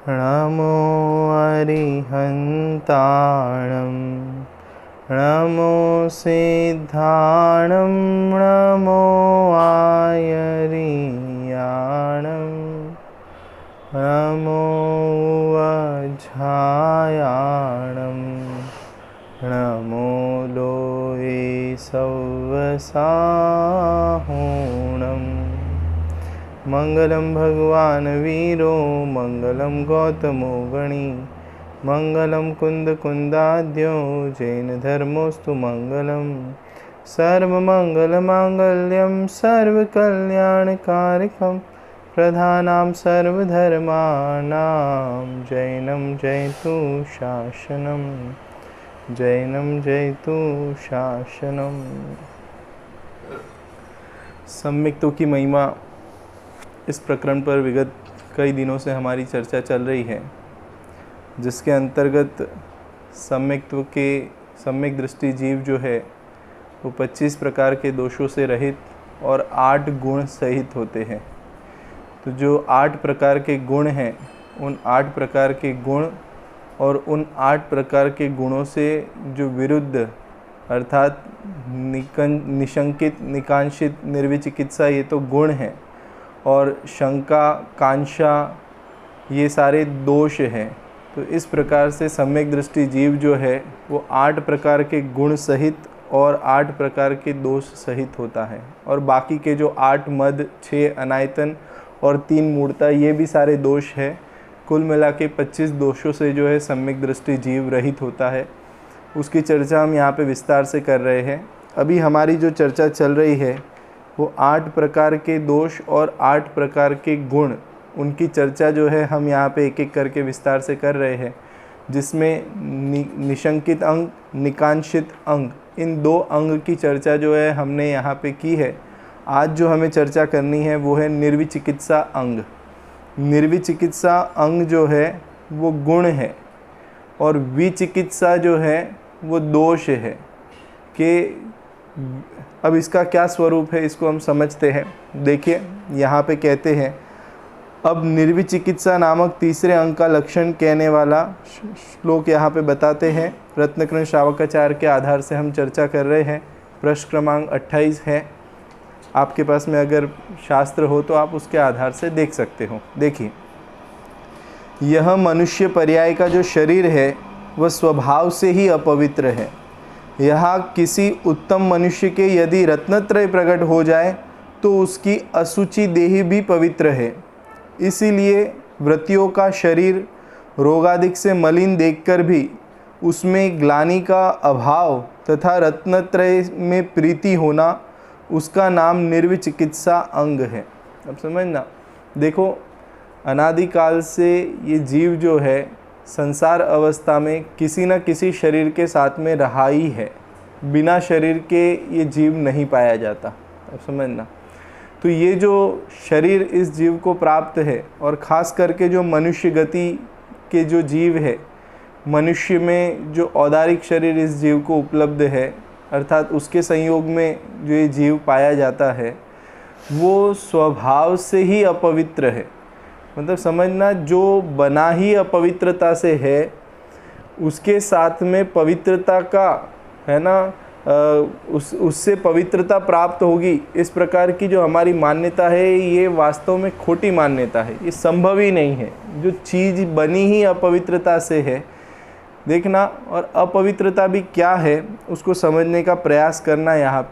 नमो अरिहन्ताणं नमो सिद्धाणं नमो आयर्याणं नमो वज्रायाणं नमो लोये सव्वसाहुणम्। मंगलम भगवान वीरो मंगलम गौतमो गणी मंगलम कुंद कुंदाद्यो जैन धर्मोस्तु मंगलम। सर्वमंगल मांगल्यम सर्वकल्याणकारकम प्रधानां सर्वधर्माणां जैनम जयतु शासनम जैनम जयतु शासनम। सम्यक्तों की महिमा इस प्रकरण पर विगत कई दिनों से हमारी चर्चा चल रही है, जिसके अंतर्गत सम्यक दृष्टि जीव जो है वो 25 प्रकार के दोषों से रहित और 8 गुण सहित होते हैं। तो जो 8 प्रकार के गुण हैं, उन 8 प्रकार के गुण और उन 8 प्रकार के गुणों से जो विरुद्ध अर्थात निशंकित, निकांक्षित, निर्विचिकित्सा, ये तो गुण हैं, और शंका, कांक्षा, ये सारे दोष हैं। तो इस प्रकार से सम्यक दृष्टि जीव जो है वो 8 प्रकार के गुण सहित और 8 प्रकार के दोष सहित होता है। और बाकी के जो 8 मद, 6 अनायतन और 3 मूर्ता, ये भी सारे दोष है। कुल मिला के 25 दोषों से जो है सम्यक दृष्टि जीव रहित होता है। उसकी चर्चा हम यहाँ पे विस्तार से कर रहे हैं। अभी हमारी जो चर्चा चल रही है वो 8 प्रकार के दोष और 8 प्रकार के गुण, उनकी चर्चा जो है हम यहाँ पे एक एक करके विस्तार से कर रहे हैं, जिसमें निशंकित अंग, निकांक्षित अंग, इन 2 अंग की चर्चा जो है हमने यहाँ पे की है। आज जो हमें चर्चा करनी है वो है निर्विचिकित्सा अंग। निर्विचिकित्सा अंग जो है वो गुण है और विचिकित्सा जो है वो दोष है। कि अब इसका क्या स्वरूप है इसको हम समझते हैं। देखिए यहाँ पे कहते हैं, अब निर्विचिकित्सा नामक तीसरे अंग का लक्षण कहने वाला श्लोक यहाँ पे बताते हैं। रत्नकृण श्रावकाचार्य के आधार से हम चर्चा कर रहे हैं। पृष्ठ क्रमांक 28 है। आपके पास में अगर शास्त्र हो तो आप उसके आधार से देख सकते हो। देखिए, यह मनुष्य पर्याय का जो शरीर है वह स्वभाव से ही अपवित्र है। यहाँ किसी उत्तम मनुष्य के यदि रत्नत्रय प्रकट हो जाए तो उसकी असुचि देह भी पवित्र है। इसीलिए व्रतियों का शरीर रोगादिक से मलिन देखकर भी उसमें ग्लानि का अभाव तथा रत्नत्रय में प्रीति होना, उसका नाम निर्विचिकित्सा अंग है। अब समझना, देखो अनादिकाल से ये जीव जो है संसार अवस्था में किसी न किसी शरीर के साथ में रहा ही है। बिना शरीर के ये जीव नहीं पाया जाता। अब समझना, तो ये जो शरीर इस जीव को प्राप्त है, और ख़ास करके जो मनुष्य गति के जो जीव है, मनुष्य में जो औदारिक शरीर इस जीव को उपलब्ध है, अर्थात उसके संयोग में जो ये जीव पाया जाता है, वो स्वभाव से ही अपवित्र है। मतलब समझना, जो बना ही अपवित्रता से है, उसके साथ में पवित्रता का है ना, उससे पवित्रता प्राप्त होगी, इस प्रकार की जो हमारी मान्यता है ये वास्तव में खोटी मान्यता है। ये संभव ही नहीं है। जो चीज़ बनी ही अपवित्रता से है, देखना, और अपवित्रता भी क्या है उसको समझने का प्रयास करना। यहाँ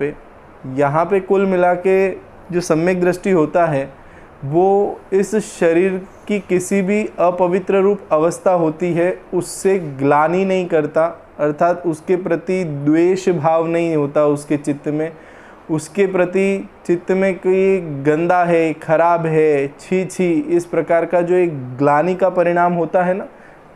पे कुल मिला के जो सम्यक दृष्टि होता है वो इस शरीर की किसी भी अपवित्र रूप अवस्था होती है उससे ग्लानि नहीं करता, अर्थात उसके प्रति द्वेष भाव नहीं होता उसके चित्त में। उसके प्रति चित्त में कोई गंदा है, खराब है, छी छी, इस प्रकार का जो एक ग्लानि का परिणाम होता है ना,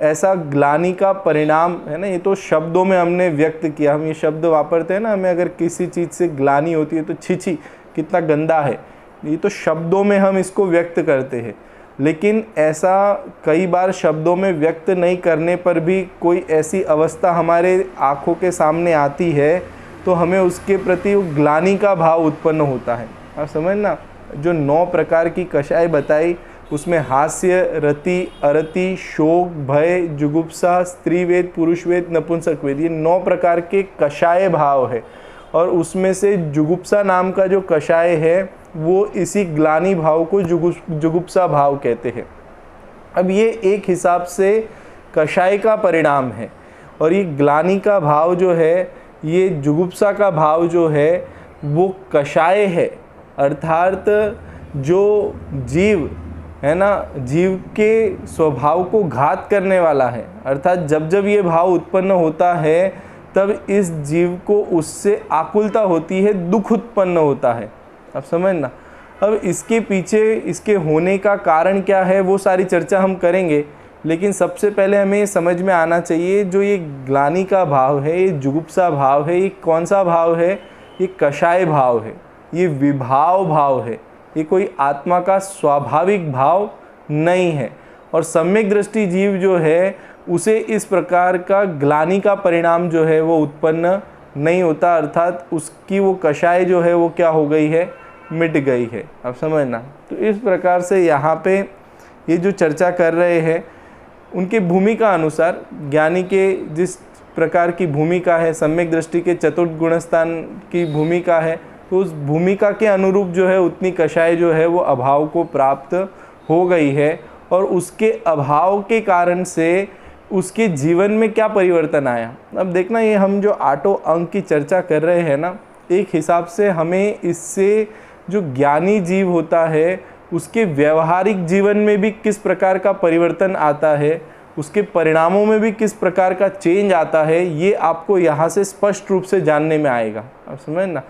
ऐसा ग्लानि का परिणाम है ना, ये तो शब्दों में हमने व्यक्त किया। हम ये शब्द वापरते हैं ना, हमें अगर किसी चीज़ से ग्लानि होती है तो छी छी, कितना गंदा है, ये तो शब्दों में हम इसको व्यक्त करते हैं। लेकिन ऐसा कई बार शब्दों में व्यक्त नहीं करने पर भी कोई ऐसी अवस्था हमारे आँखों के सामने आती है तो हमें उसके प्रति ग्लानि का भाव उत्पन्न होता है। आप समझना, जो 9 प्रकार की कषाय बताई उसमें हास्य, रति, अरति, शोक, भय, जुगुप्सा, स्त्रीवेद, पुरुषवेद, नपुंसकवेद, ये 9 प्रकार के कषाय भाव है। और उसमें से जुगुप्सा नाम का जो कषाय है वो इसी ग्लानि भाव को जुगुप्सा भाव कहते हैं। अब ये एक हिसाब से कषाय का परिणाम है, और ये ग्लानि का भाव जो है, ये जुगुप्सा का भाव जो है वो कषाय है। अर्थात जो जीव है ना, जीव के स्वभाव को घात करने वाला है। अर्थात जब जब ये भाव उत्पन्न होता है तब इस जीव को उससे आकुलता होती है, दुख उत्पन्न होता है। अब समझना, अब इसके पीछे इसके होने का कारण क्या है वो सारी चर्चा हम करेंगे, लेकिन सबसे पहले हमें ये समझ में आना चाहिए जो ये ग्लानि का भाव है, ये जुगुप्सा भाव है, ये कौन सा भाव है? ये कषाय भाव है, ये विभाव भाव है, ये कोई आत्मा का स्वाभाविक भाव नहीं है। और सम्यक दृष्टि जीव जो है उसे इस प्रकार का ग्लानि का परिणाम जो है वो उत्पन्न नहीं होता, अर्थात उसकी वो कषाय जो है वो क्या हो गई है? मिट गई है। अब समझना, तो इस प्रकार से यहाँ पे ये जो चर्चा कर रहे हैं उनके भूमिका अनुसार, ज्ञानी के जिस प्रकार की भूमिका है, सम्यक दृष्टि के चतुर्थ गुणस्थान की भूमिका है, तो उस भूमिका के अनुरूप जो है उतनी कषाय जो है वो अभाव को प्राप्त हो गई है। और उसके अभाव के कारण से उसके जीवन में क्या परिवर्तन आया। अब देखना, ये हम जो 8 अंग की चर्चा कर रहे हैं ना, एक हिसाब से हमें इससे जो ज्ञानी जीव होता है उसके व्यवहारिक जीवन में भी किस प्रकार का परिवर्तन आता है, उसके परिणामों में भी किस प्रकार का चेंज आता है, ये आपको यहाँ से स्पष्ट रूप से जानने में आएगा। अब समझ ना,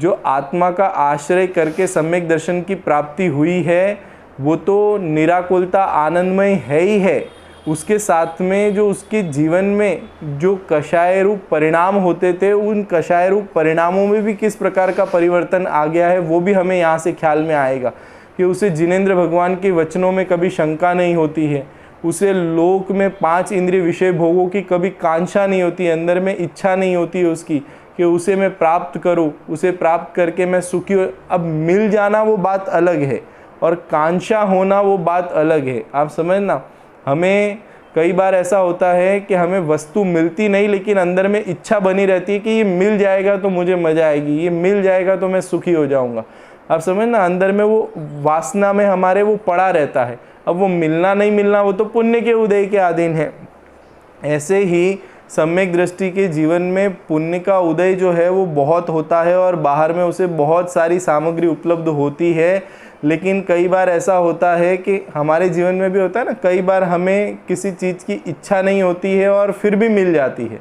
जो आत्मा का आश्रय करके सम्यक दर्शन की प्राप्ति हुई है वो तो निराकुलता आनंदमय है ही है, उसके साथ में जो उसके जीवन में जो कषाय रूप परिणाम होते थे उन कषाय रूप परिणामों में भी किस प्रकार का परिवर्तन आ गया है वो भी हमें यहाँ से ख्याल में आएगा कि उसे जिनेंद्र भगवान के वचनों में कभी शंका नहीं होती है, उसे लोक में 5 इंद्रिय विषय भोगों की कभी कांक्षा नहीं होती, अंदर में इच्छा नहीं होती है उसकी कि उसे मैं प्राप्त करूं, उसे प्राप्त करके मैं सुखी हो। अब मिल जाना वो बात अलग है और कांक्षा होना वो बात अलग है। आप समझना, हमें कई बार ऐसा होता है कि हमें वस्तु मिलती नहीं लेकिन अंदर में इच्छा बनी रहती है कि ये मिल जाएगा तो मुझे मज़ा आएगी, ये मिल जाएगा तो मैं सुखी हो जाऊंगा। आप समझना, अंदर में वो वासना में हमारे वो पड़ा रहता है। अब वो मिलना नहीं मिलना वो तो पुण्य के उदय के अधीन है। ऐसे ही सम्यक दृष्टि के जीवन में पुण्य का उदय जो है वो बहुत होता है और बाहर में उसे बहुत सारी सामग्री उपलब्ध होती है। लेकिन कई बार ऐसा होता है कि हमारे जीवन में भी होता है ना, कई बार हमें किसी चीज़ की इच्छा नहीं होती है और फिर भी मिल जाती है,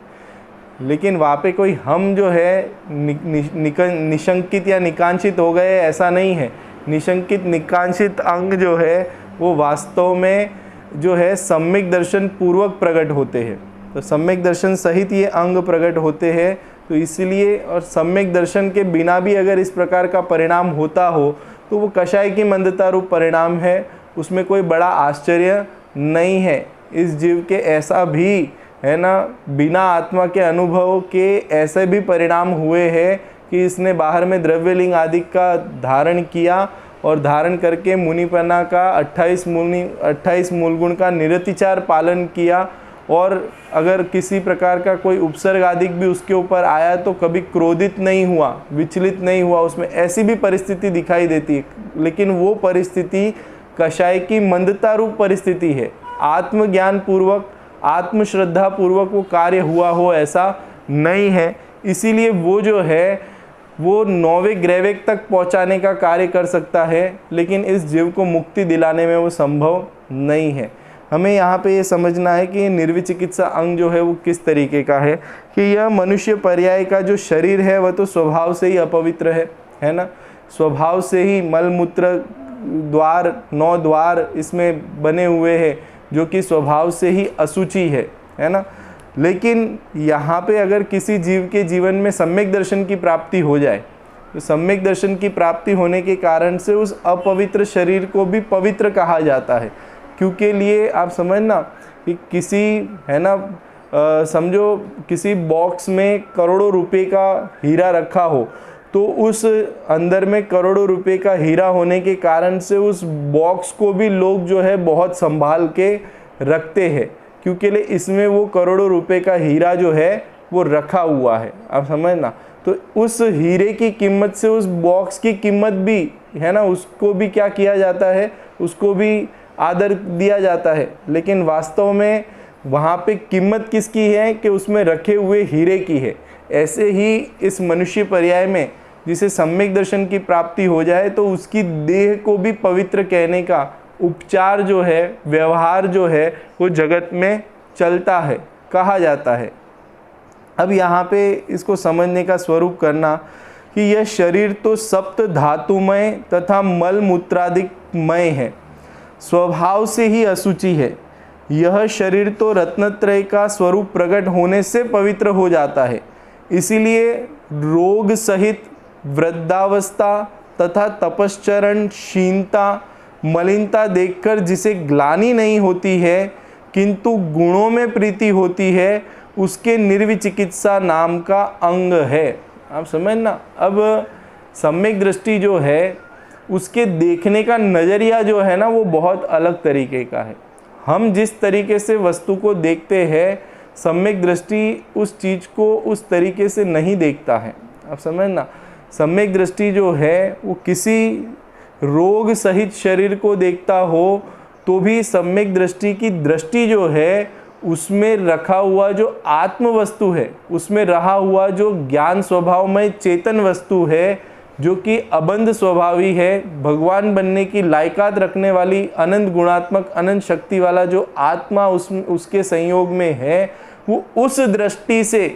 लेकिन वहाँ पे कोई हम जो है निशंकित या निकांक्षित हो गए, ऐसा नहीं है। निशंकित निकांक्षित अंग जो है वो वास्तव में जो है सम्यक दर्शन पूर्वक प्रकट होते हैं। तो सम्यक दर्शन सहित ये अंग प्रकट होते हैं। तो इसलिए, और सम्यक दर्शन के बिना भी अगर इस प्रकार का परिणाम होता हो तो वो कषाय की मंदता रूप परिणाम है, उसमें कोई बड़ा आश्चर्य नहीं है। इस जीव के ऐसा भी है ना, बिना आत्मा के अनुभव के ऐसे भी परिणाम हुए हैं कि इसने बाहर में द्रव्यलिंग आदि का धारण किया और धारण करके मुनिपना का 28 मूलगुण का निरतिचार पालन किया, और अगर किसी प्रकार का कोई उपसर्ग आदि भी उसके ऊपर आया तो कभी क्रोधित नहीं हुआ, विचलित नहीं हुआ। उसमें ऐसी भी परिस्थिति दिखाई देती है, लेकिन वो परिस्थिति कषाय की मंदता रूप परिस्थिति है। आत्मज्ञान पूर्वक, आत्मश्रद्धा पूर्वक वो कार्य हुआ हो ऐसा नहीं है। इसीलिए वो जो है वो 9वें ग्रैवेक तक पहुंचाने का कार्य कर सकता है, लेकिन इस जीव को मुक्ति दिलाने में वो संभव नहीं है। हमें यहाँ पे ये समझना है कि निर्विचिकित्सा अंग जो है वो किस तरीके का है कि यह मनुष्य पर्याय का जो शरीर है वह तो स्वभाव से ही अपवित्र है ना, स्वभाव से ही मलमूत्र द्वार 9 द्वार इसमें बने हुए हैं जो कि स्वभाव से ही अशुचि है ना। लेकिन यहाँ पे अगर किसी जीव के जीवन में सम्यक दर्शन की प्राप्ति हो जाए तो सम्यक दर्शन की प्राप्ति होने के कारण से उस अपवित्र शरीर को भी पवित्र कहा जाता है। क्योंकि लिए आप समझना कि किसी है ना, समझो किसी बॉक्स में करोड़ों रुपए का हीरा रखा हो तो उस अंदर में करोड़ों रुपए का हीरा होने के कारण से उस बॉक्स को भी लोग जो है बहुत संभाल के रखते हैं, क्योंकि इसमें वो करोड़ों रुपए का हीरा जो है वो रखा हुआ है। आप समझना, तो उस हीरे की कीमत से उस बॉक्स की कीमत भी है ना, उसको भी क्या किया जाता है, उसको भी आदर दिया जाता है। लेकिन वास्तव में वहाँ पे कीमत किसकी है कि उसमें रखे हुए हीरे की है। ऐसे ही इस मनुष्य पर्याय में जिसे सम्यक दर्शन की प्राप्ति हो जाए तो उसकी देह को भी पवित्र कहने का उपचार जो है, व्यवहार जो है वो जगत में चलता है, कहा जाता है। अब यहाँ पे इसको समझने का स्वरूप करना कि यह शरीर तो सप्त धातुमय तथा मल मूत्रादिकमय है, स्वभाव से ही अशुचि है। यह शरीर तो रत्नत्रय का स्वरूप प्रकट होने से पवित्र हो जाता है। इसीलिए रोग सहित वृद्धावस्था तथा तपश्चरण, क्षीणता, मलिनता देखकर जिसे ग्लानि नहीं होती है किंतु गुणों में प्रीति होती है, उसके निर्विचिकित्सा नाम का अंग है। आप समझना, अब सम्यक दृष्टि जो है उसके देखने का नज़रिया जो है ना वो बहुत अलग तरीके का है। हम जिस तरीके से वस्तु को देखते हैं, सम्यक दृष्टि उस चीज़ को उस तरीके से नहीं देखता है। आप समझना, सम्यक दृष्टि जो है वो किसी रोग सहित शरीर को देखता हो तो भी सम्यक दृष्टि की दृष्टि जो है उसमें रखा हुआ जो आत्म वस्तु है, उसमें रहा हुआ जो ज्ञान स्वभावमय चेतन वस्तु है, जो कि अबंध स्वभावी है, भगवान बनने की लायकात रखने वाली अनंत गुणात्मक अनंत शक्ति वाला जो आत्मा उसके संयोग में है, वो उस दृष्टि से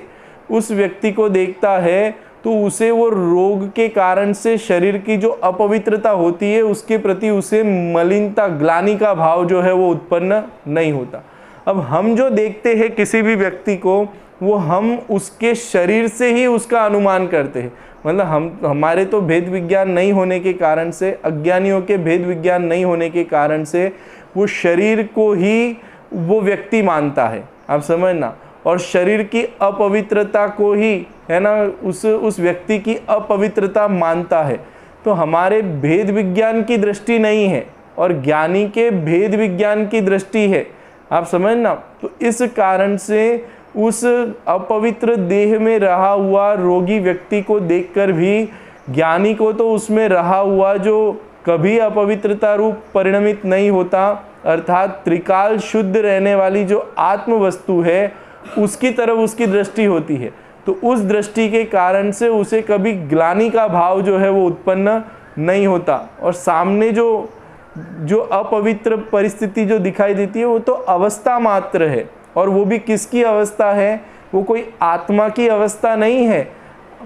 उस व्यक्ति को देखता है तो उसे वो रोग के कारण से शरीर की जो अपवित्रता होती है उसके प्रति उसे मलिनता, ग्लानि का भाव जो है वो उत्पन्न नहीं होता। अब हम जो देखते हैं किसी भी व्यक्ति को, वो हम उसके शरीर से ही उसका अनुमान करते हैं। मतलब हमारे तो भेद विज्ञान नहीं होने के कारण से, अज्ञानियों के भेद विज्ञान नहीं होने के कारण से वो शरीर को ही वो व्यक्ति मानता है। आप समझना, और शरीर की अपवित्रता को ही है ना उस व्यक्ति की अपवित्रता मानता है। तो हमारे भेद विज्ञान की दृष्टि नहीं है और ज्ञानी के भेद विज्ञान की दृष्टि है। आप समझना, तो इस कारण से उस अपवित्र देह में रहा हुआ रोगी व्यक्ति को देखकर भी ज्ञानी को तो उसमें रहा हुआ जो कभी अपवित्रता रूप परिणमित नहीं होता, अर्थात त्रिकाल शुद्ध रहने वाली जो आत्म वस्तु है उसकी तरफ उसकी दृष्टि होती है। तो उस दृष्टि के कारण से उसे कभी ग्लानि का भाव जो है वो उत्पन्न नहीं होता। और सामने जो अपवित्र परिस्थिति जो दिखाई देती है वो तो अवस्था मात्र है, और वो भी किसकी अवस्था है, वो कोई आत्मा की अवस्था नहीं है,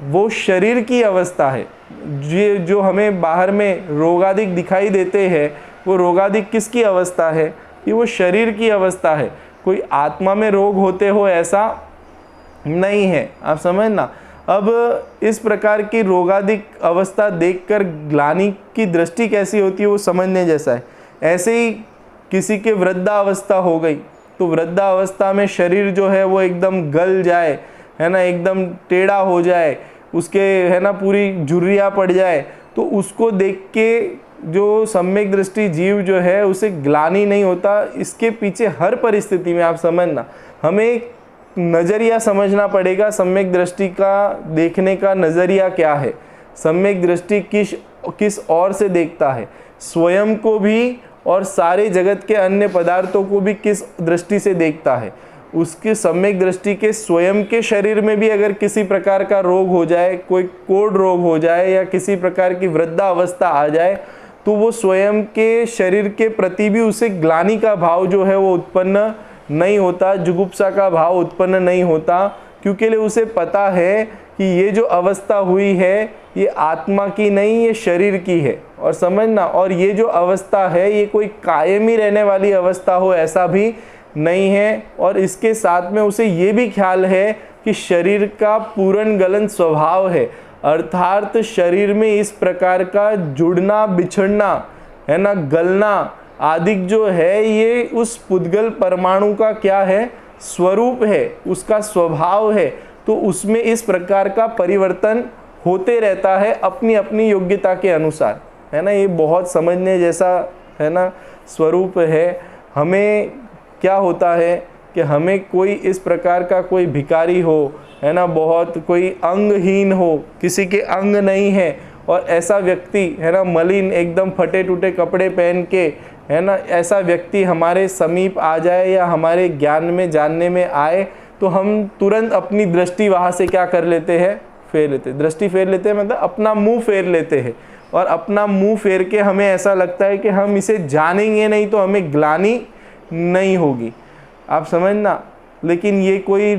वो शरीर की अवस्था है। जो हमें बाहर में रोगादिक दिखाई देते हैं वो रोगादिक किसकी अवस्था है, ये वो शरीर की अवस्था है। कोई आत्मा में रोग होते हो ऐसा नहीं है। आप समझना, अब इस प्रकार की रोगादिक अवस्था देखकर ग्लानि की दृष्टि कैसी होती है वो समझने जैसा है। ऐसे ही किसी के वृद्धावस्था हो गई तो वृद्धावस्था में शरीर जो है वो एकदम गल जाए, है ना, एकदम टेढ़ा हो जाए, उसके है ना पूरी झुर्रियाँ पड़ जाए, तो उसको देख के जो सम्यक दृष्टि जीव जो है उसे ग्लानि नहीं होता। इसके पीछे हर परिस्थिति में आप समझना, हमें एक नज़रिया समझना पड़ेगा। सम्यक दृष्टि का देखने का नज़रिया क्या है, सम्यक दृष्टि किस ओर से देखता है, स्वयं को भी और सारे जगत के अन्य पदार्थों को भी किस दृष्टि से देखता है। उसके सम्यक दृष्टि के स्वयं के शरीर में भी अगर किसी प्रकार का रोग हो जाए, कोई कोढ़ रोग हो जाए या किसी प्रकार की वृद्धावस्था आ जाए, तो वो स्वयं के शरीर के प्रति भी उसे ग्लानि का भाव जो है वो उत्पन्न नहीं होता, जुगुप्सा का भाव उत्पन्न नहीं होता, क्योंकि उसे पता है कि ये जो अवस्था हुई है ये आत्मा की नहीं, ये शरीर की है। और समझना, और ये जो अवस्था है ये कोई कायमी रहने वाली अवस्था हो ऐसा भी नहीं है। और इसके साथ में उसे ये भी ख्याल है कि शरीर का पूर्ण गलन स्वभाव है, अर्थात शरीर में इस प्रकार का जुड़ना बिछड़ना है ना, गलना आदि जो है ये उस पुद्गल परमाणु का क्या है, स्वरूप है, उसका स्वभाव है। तो उसमें इस प्रकार का परिवर्तन होते रहता है अपनी अपनी योग्यता के अनुसार, है ना। ये बहुत समझने जैसा, है ना, स्वरूप है। हमें क्या होता है कि हमें कोई इस प्रकार का कोई भिखारी हो, है ना, बहुत कोई अंगहीन हो, किसी के अंग नहीं है, और ऐसा व्यक्ति, है ना, मलिन एकदम फटे टूटे कपड़े पहन के, है ना, ऐसा व्यक्ति हमारे समीप आ जाए या हमारे ज्ञान में जानने में आए, तो हम तुरंत अपनी दृष्टि वहाँ से क्या कर लेते हैं, फेर लेते। दृष्टि फेर लेते हैं मतलब अपना मुंह फेर लेते हैं, और अपना मुंह फेर के हमें ऐसा लगता है कि हम इसे जानेंगे नहीं तो हमें ग्लानि नहीं होगी। आप समझना, लेकिन ये कोई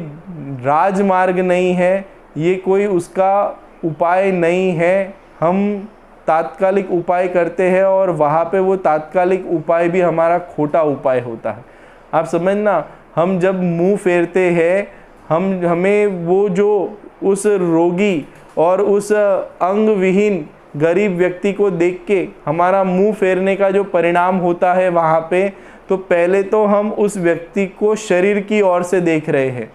राजमार्ग नहीं है, ये कोई उसका उपाय नहीं है। हम तात्कालिक उपाय करते हैं और वहाँ पे वो तात्कालिक उपाय भी हमारा खोटा उपाय होता है। आप समझना, हम जब मुंह फेरते हैं, हमें वो जो उस रोगी और उस अंग विहीन गरीब व्यक्ति को देख के हमारा मुंह फेरने का जो परिणाम होता है वहाँ पे, तो पहले तो हम उस व्यक्ति को शरीर की ओर से देख रहे हैं,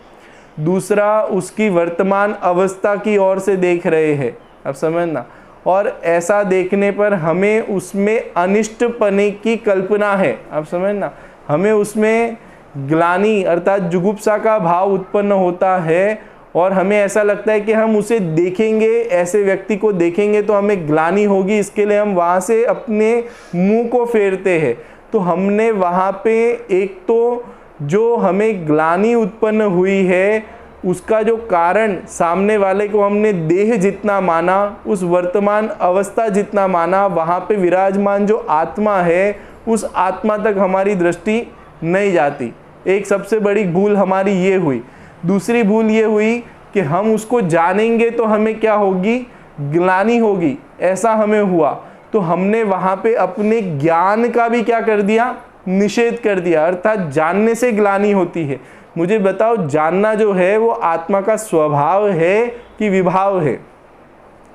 दूसरा उसकी वर्तमान अवस्था की ओर से देख रहे हैं। आप समझना, और ऐसा देखने पर हमें उसमें अनिष्टपने की कल्पना है। आप समझना, हमें उसमें ग्लानि अर्थात जुगुप्सा का भाव उत्पन्न होता है, और हमें ऐसा लगता है कि हम उसे देखेंगे, ऐसे व्यक्ति को देखेंगे तो हमें ग्लानि होगी, इसके लिए हम वहाँ से अपने मुंह को फेरते हैं। तो हमने वहाँ पे एक तो जो हमें ग्लानि उत्पन्न हुई है उसका जो कारण सामने वाले को हमने देह जितना माना, उस वर्तमान अवस्था जितना माना, वहाँ पे विराजमान जो आत्मा है उस आत्मा तक हमारी दृष्टि नहीं जाती। एक सबसे बड़ी भूल हमारी ये हुई। दूसरी भूल ये हुई कि हम उसको जानेंगे तो हमें क्या होगी, ग्लानि होगी, ऐसा हमें हुआ। तो हमने वहाँ पे अपने ज्ञान का भी क्या कर दिया, निषेध कर दिया, अर्थात जानने से ग्लानि होती है। मुझे बताओ, जानना जो है वो आत्मा का स्वभाव है कि विभाव है?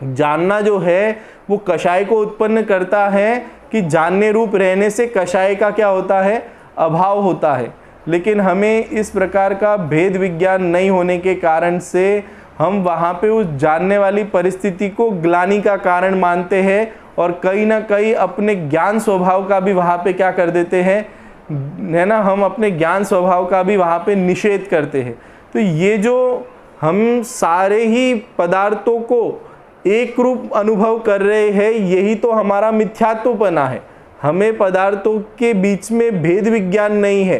जानना जो है वो कषाय को उत्पन्न करता है कि जानने रूप रहने से कषाय का क्या होता है, अभाव होता है। लेकिन हमें इस प्रकार का भेद विज्ञान नहीं होने के कारण से हम वहाँ पे उस जानने वाली परिस्थिति को ग्लानि का कारण मानते हैं, और कहीं ना कहीं अपने ज्ञान स्वभाव का भी वहाँ पे क्या कर देते हैं, है ना, हम अपने ज्ञान स्वभाव का भी वहाँ पे निषेध करते हैं। तो ये जो हम सारे ही पदार्थों को एक रूप अनुभव कर रहे हैं, यही तो हमारा मिथ्यात्वपना है। हमें पदार्थों के बीच में भेद विज्ञान नहीं है,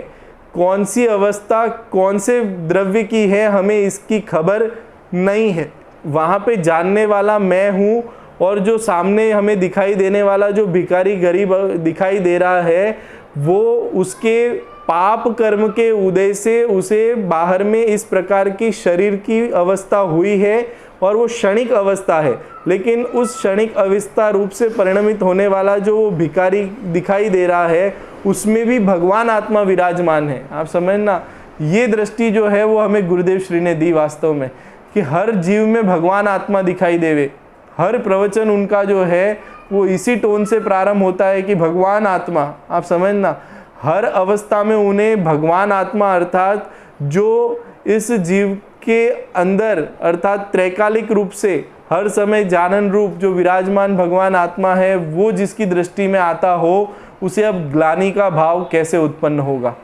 कौन सी अवस्था कौन से द्रव्य की है हमें इसकी खबर नहीं है। वहाँ पे जानने वाला मैं हूँ, और जो सामने हमें दिखाई देने वाला जो भिखारी गरीब दिखाई दे रहा है, वो उसके पाप कर्म के उदय से उसे बाहर में इस प्रकार की शरीर की अवस्था हुई है, और वो क्षणिक अवस्था है। लेकिन उस क्षणिक अवस्था रूप से परिणमित होने वाला जो भिखारी दिखाई दे रहा है, उसमें भी भगवान आत्मा विराजमान है। आप समझना, ये दृष्टि जो है वो हमें गुरुदेव श्री ने दी वास्तव में, कि हर जीव में भगवान आत्मा दिखाई देवे। हर प्रवचन उनका जो है वो इसी टोन से प्रारंभ होता है कि भगवान आत्मा। आप समझना, हर अवस्था में उन्हें भगवान आत्मा अर्थात जो इस जीव के अंदर अर्थात त्रैकालिक रूप से हर समय जानन रूप जो विराजमान भगवान आत्मा है, वो जिसकी दृष्टि में आता हो, उसे अब ग्लानि का भाव कैसे उत्पन्न होगा?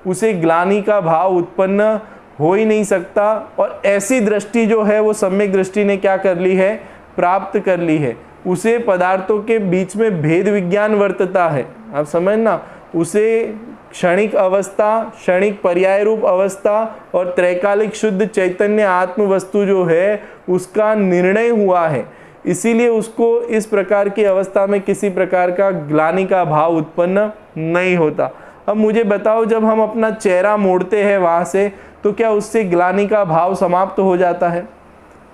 उसे ग्लानि का भाव उत्पन्न हो ही नहीं सकता। और ऐसी दृष्टि जो है वो सम्यक दृष्टि ने क्या कर ली है, प्राप्त कर ली है। उसे पदार्थों के बीच में भेद विज्ञान वर्तता है। आप समझना, उसे क्षणिक अवस्था, क्षणिक पर्याय रूप अवस्था और त्रैकालिक शुद्ध चैतन्य आत्म वस्तु जो है उसका निर्णय हुआ है। इसीलिए उसको इस प्रकार की अवस्था में किसी प्रकार का ग्लानि का भाव उत्पन्न नहीं होता। अब मुझे बताओ, जब हम अपना चेहरा मोड़ते हैं वहाँ से, तो क्या उससे ग्लानि का भाव समाप्त हो जाता है?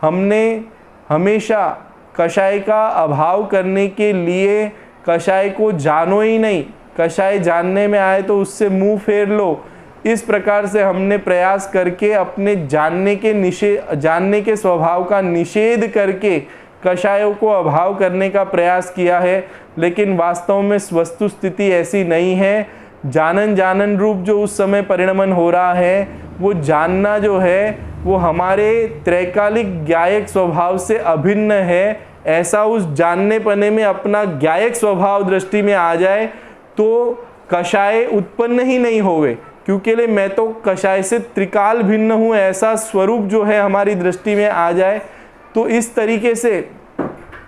हमने हमेशा कषाय का अभाव करने के लिए कषाय को जानो ही नहीं, कषाय जानने में आए तो उससे मुंह फेर लो, इस प्रकार से हमने प्रयास करके अपने जानने के स्वभाव का निषेध करके कषायों को अभाव करने का प्रयास किया है। लेकिन वास्तव में वस्तु स्थिति ऐसी नहीं है। जानन रूप जो उस समय परिणमन हो रहा है वो जानना जो है वो हमारे त्रैकालिक ज्ञायक स्वभाव से अभिन्न है, ऐसा उस जानने पने में अपना ज्ञायक स्वभाव दृष्टि में आ जाए तो कषाय उत्पन्न ही नहीं होवे, क्योंकि ले मैं तो कषाय से त्रिकाल भिन्न हूँ, ऐसा स्वरूप जो है हमारी दृष्टि में आ जाए। तो इस तरीके से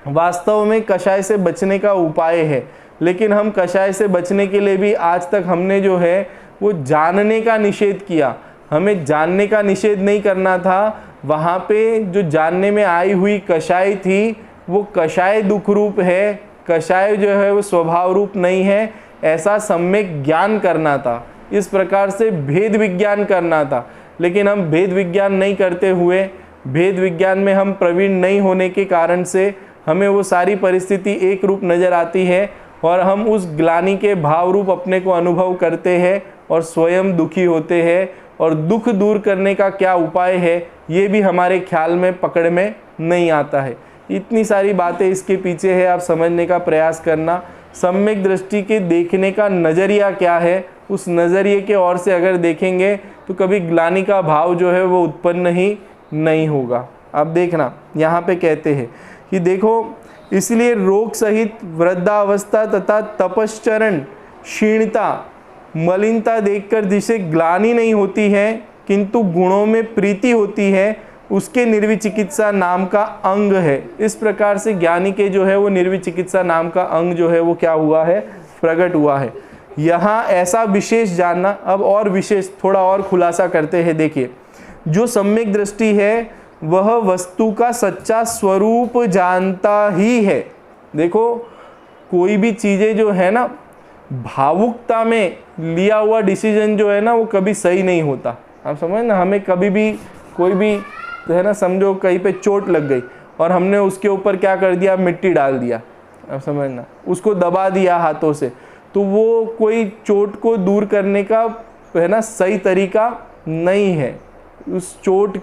वास्तव में कषाय से बचने का उपाय है। लेकिन हम कषाय से बचने के लिए भी आज तक हमने जो है वो जानने का निषेध किया। हमें जानने का निषेध नहीं करना था, वहाँ पे जो जानने में आई हुई कषाय थी वो कषाय दुख रूप है, कषाय जो है वो स्वभाव रूप नहीं है, ऐसा सम्यक ज्ञान करना था। इस प्रकार से भेद विज्ञान करना था। लेकिन हम भेद विज्ञान नहीं करते हुए, भेद विज्ञान में हम प्रवीण नहीं होने के कारण से हमें वो सारी परिस्थिति एक रूप नज़र आती है और हम उस ग्लानि के भाव रूप अपने को अनुभव करते हैं और स्वयं दुखी होते हैं। और दुख दूर करने का क्या उपाय है ये भी हमारे ख्याल में पकड़ में नहीं आता है। इतनी सारी बातें इसके पीछे है, आप समझने का प्रयास करना। सम्यक दृष्टि के देखने का नज़रिया क्या है, उस नज़रिए के ओर से अगर देखेंगे तो कभी ग्लानि का भाव जो है वो उत्पन्न ही नहीं होगा। अब देखना यहाँ पे कहते हैं कि देखो, इसलिए रोग सहित वृद्धावस्था तथा तपश्चरण क्षीणता मलिनता देखकर जिसे ग्लानि नहीं होती है किंतु गुणों में प्रीति होती है, उसके निर्विचिकित्सा नाम का अंग है। इस प्रकार से ज्ञानी के जो है वो निर्विचिकित्सा नाम का अंग जो है वो क्या हुआ है, प्रकट हुआ है। यहाँ ऐसा विशेष जानना, अब और विशेष थोड़ा और खुलासा करते हैं। देखिए, जो सम्यक दृष्टि है वह वस्तु का सच्चा स्वरूप जानता ही है। देखो, कोई भी चीज़ें जो है ना, भावुकता में लिया हुआ डिसीजन जो है ना वो कभी सही नहीं होता। आप समझ ना, हमें कभी भी कोई भी तो है ना, समझो कहीं पे चोट लग गई और हमने उसके ऊपर क्या कर दिया, मिट्टी डाल दिया, आप समझना, उसको दबा दिया हाथों से, तो वो कोई चोट को दूर करने का है ना सही तरीका नहीं है। उस चोट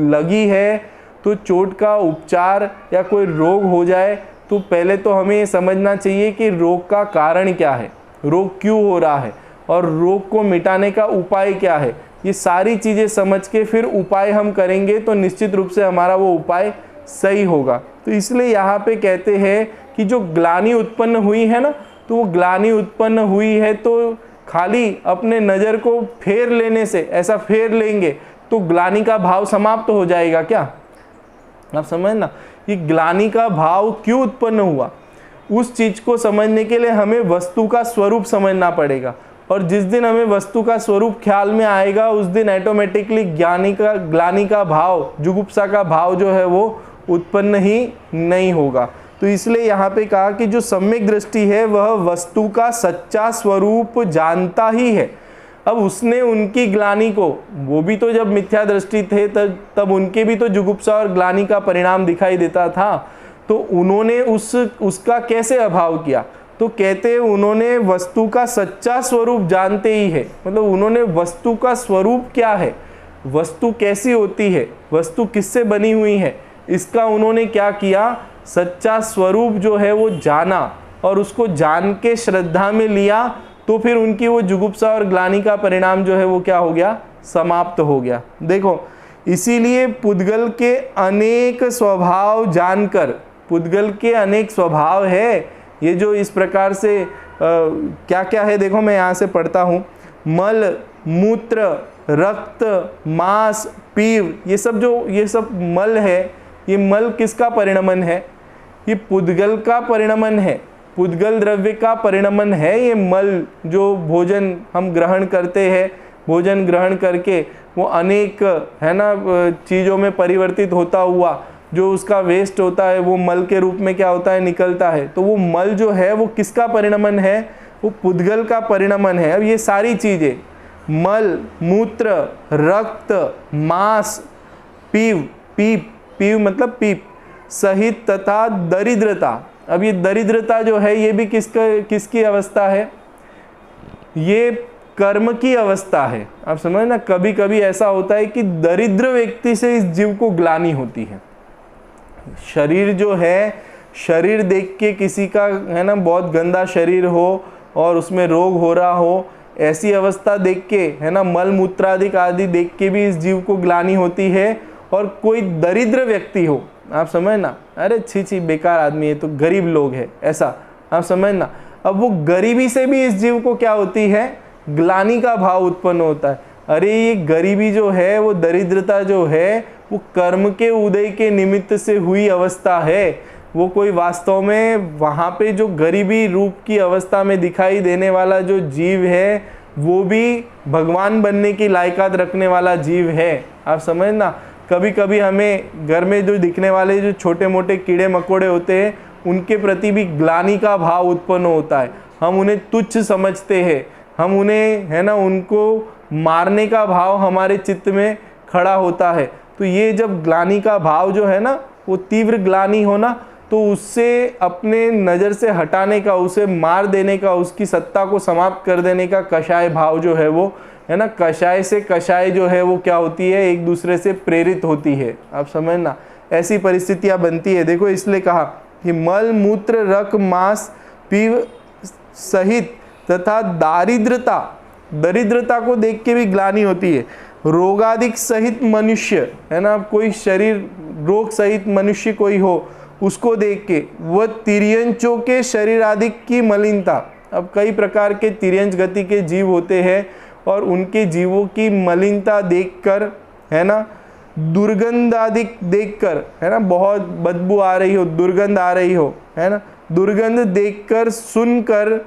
लगी है तो चोट का उपचार या कोई रोग हो जाए तो पहले तो हमें ये समझना चाहिए कि रोग का कारण क्या है, रोग क्यों हो रहा है और रोग को मिटाने का उपाय क्या है। ये सारी चीज़ें समझ के फिर उपाय हम करेंगे तो निश्चित रूप से हमारा वो उपाय सही होगा। तो इसलिए यहाँ पे कहते हैं कि जो ग्लानि उत्पन्न हुई है ना, तो वो ग्लानि उत्पन्न हुई है तो खाली अपने नज़र को फेर लेने से, ऐसा फेर लेंगे तो ग्लानि का भाव समाप्त हो जाएगा क्या? आप समझ ना, ये ग्लानि का भाव क्यों उत्पन्न हुआ, उस चीज़ को समझने के लिए हमें वस्तु का स्वरूप समझना पड़ेगा। और जिस दिन हमें वस्तु का स्वरूप ख्याल में आएगा उस दिन ऑटोमेटिकली ग्लानि का भाव, जुगुप्सा का भाव जो है वो उत्पन्न ही नहीं होगा। तो इसलिए यहाँ पे कहा कि जो सम्यक दृष्टि है वह वस्तु का सच्चा स्वरूप जानता ही है। अब उसने उनकी ग्लानि को, वो भी तो जब मिथ्या दृष्टि थे तब उनके भी तो जुगुप्सा और ग्लानि का परिणाम दिखाई देता था, तो उन्होंने उसका कैसे अभाव किया? तो कहते हैं उन्होंने वस्तु का सच्चा स्वरूप जानते ही है। मतलब उन्होंने वस्तु का स्वरूप क्या है, वस्तु कैसी होती है, वस्तु किससे बनी हुई है, इसका उन्होंने क्या किया, सच्चा स्वरूप जो है वो जाना और उसको जान के श्रद्धा में लिया, तो फिर उनकी वो जुगुप्सा और ग्लानि का परिणाम जो है वो क्या हो गया, समाप्त हो गया। देखो, इसीलिए पुद्गल के अनेक स्वभाव जानकर, पुद्गल के अनेक स्वभाव है, ये जो इस प्रकार से क्या क्या है, देखो मैं यहाँ से पढ़ता हूँ, मल, मूत्र, रक्त, मांस, पीव, ये सब मल है। ये मल किसका परिणमन है? ये पुद्गल का परिणमन है, पुद्गल द्रव्य का परिणमन है। ये मल जो भोजन हम ग्रहण करते हैं, भोजन ग्रहण करके वो अनेक है ना चीज़ों में परिवर्तित होता हुआ जो उसका वेस्ट होता है वो मल के रूप में क्या होता है, निकलता है। तो वो मल जो है वो किसका परिणमन है? वो पुद्गल का परिणमन है। अब ये सारी चीज़ें, मल, मूत्र, रक्त, मांस, पीव मतलब पीप सहित तथा दरिद्रता। अब ये दरिद्रता जो है ये भी किसकी अवस्था है? ये कर्म की अवस्था है। आप समझ ना, कभी कभी ऐसा होता है कि दरिद्र व्यक्ति से इस जीव को ग्लानि होती है। शरीर जो है, शरीर देख के किसी का है ना बहुत गंदा शरीर हो और उसमें रोग हो रहा हो, ऐसी अवस्था देख के, है ना, मल मूत्रादिक आदि देख के भी इस जीव को ग्लानि होती है। और कोई दरिद्र व्यक्ति हो, आप समझना, अरे छी छी बेकार आदमी है, तो गरीब लोग है, ऐसा आप समझना, अब वो गरीबी से भी इस जीव को क्या होती है, ग्लानि का भाव उत्पन्न होता है। अरे ये गरीबी जो है, वो दरिद्रता जो है, वो कर्म के उदय के निमित्त से हुई अवस्था है। वो कोई वास्तव में वहाँ पे जो गरीबी रूप की अवस्था में दिखाई देने वाला जो जीव है, वो भी भगवान बनने की लायकात रखने वाला जीव है, आप समझना। कभी कभी हमें घर में जो दिखने वाले जो छोटे मोटे कीड़े मकोड़े होते हैं, उनके प्रति भी ग्लानि का भाव उत्पन्न होता है। हम उन्हें तुच्छ समझते हैं, हम उन्हें, है ना, उनको मारने का भाव हमारे चित्त में खड़ा होता है। तो ये जब ग्लानि का भाव जो है ना, वो तीव्र ग्लानि होना, तो उससे अपने नज़र से हटाने का, उसे मार देने का, उसकी सत्ता को समाप्त कर देने का कषाय भाव जो है वो, है ना, कषाय से कषाय जो है वो क्या होती है, एक दूसरे से प्रेरित होती है, आप समझना। ऐसी परिस्थितियाँ बनती है। देखो इसलिए कहा कि मल मूत्र रक मांस पीव सहित तथा दरिद्रता को देख के भी ग्लानि होती है। रोगादिक सहित मनुष्य, है ना, कोई शरीर रोग सहित मनुष्य कोई हो, उसको देख के, वह तिर्यंचों के शरीर आदि की मलिनता। अब कई प्रकार के तिर्यंच गति के जीव होते हैं और उनके जीवों की मलिनता देखकर, है ना, दुर्गंध आदि देखकर, है ना, बहुत बदबू आ रही हो, दुर्गंध आ रही हो, है ना, दुर्गंध देखकर सुनकर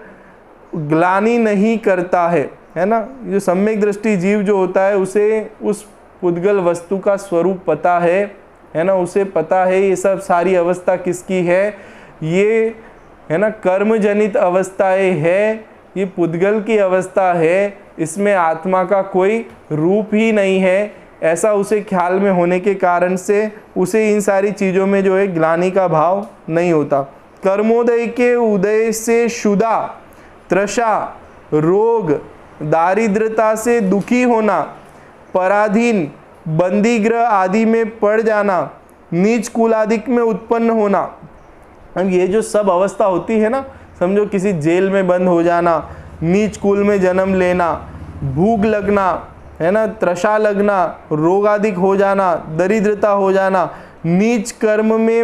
ग्लानि नहीं करता है ना। जो सम्यक दृष्टि जीव जो होता है, उसे उस पुद्गल वस्तु का स्वरूप पता है ना, उसे पता है ये सब सारी अवस्था किसकी है, ये, है ना, कर्म जनित अवस्थाएं है, ये पुद्गल की अवस्था है, इसमें आत्मा का कोई रूप ही नहीं है, ऐसा उसे ख्याल में होने के कारण से उसे इन सारी चीज़ों में जो है ग्लानि का भाव नहीं होता। कर्मोदय के उदय से क्षुधा, तृषा, रोग, दारिद्रता से दुखी होना, पराधीन, बंदीगृह आदि में पड़ जाना, नीच कुल आदि में उत्पन्न होना। अब ये जो सब अवस्था होती है ना, समझो किसी जेल में बंद हो जाना, नीच कुल में जन्म लेना, भूख लगना, है ना, तृषा लगना, रोग आदि हो जाना, दरिद्रता हो जाना, नीच कर्म में,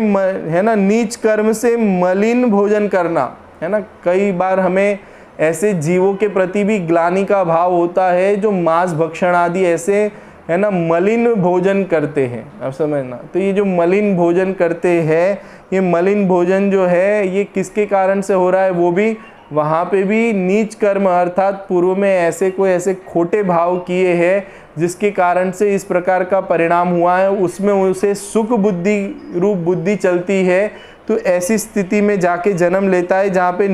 है ना, नीच कर्म से मलिन भोजन करना, है ना। कई बार हमें ऐसे जीवों के प्रति भी ग्लानि का भाव होता है जो मांस भक्षण आदि ऐसे, है ना, मलिन भोजन करते हैं, आप समझना। तो ये जो मलिन भोजन करते हैं, ये मलिन भोजन जो है ये किसके कारण से हो रहा है, वो भी वहाँ पे भी नीच कर्म, अर्थात पूर्व में ऐसे खोटे भाव किए हैं जिसके कारण से इस प्रकार का परिणाम हुआ है, उसमें उसे सुख बुद्धि रूप बुद्धि चलती है। तो ऐसी स्थिति में जाके जन्म लेता है जहाँ पे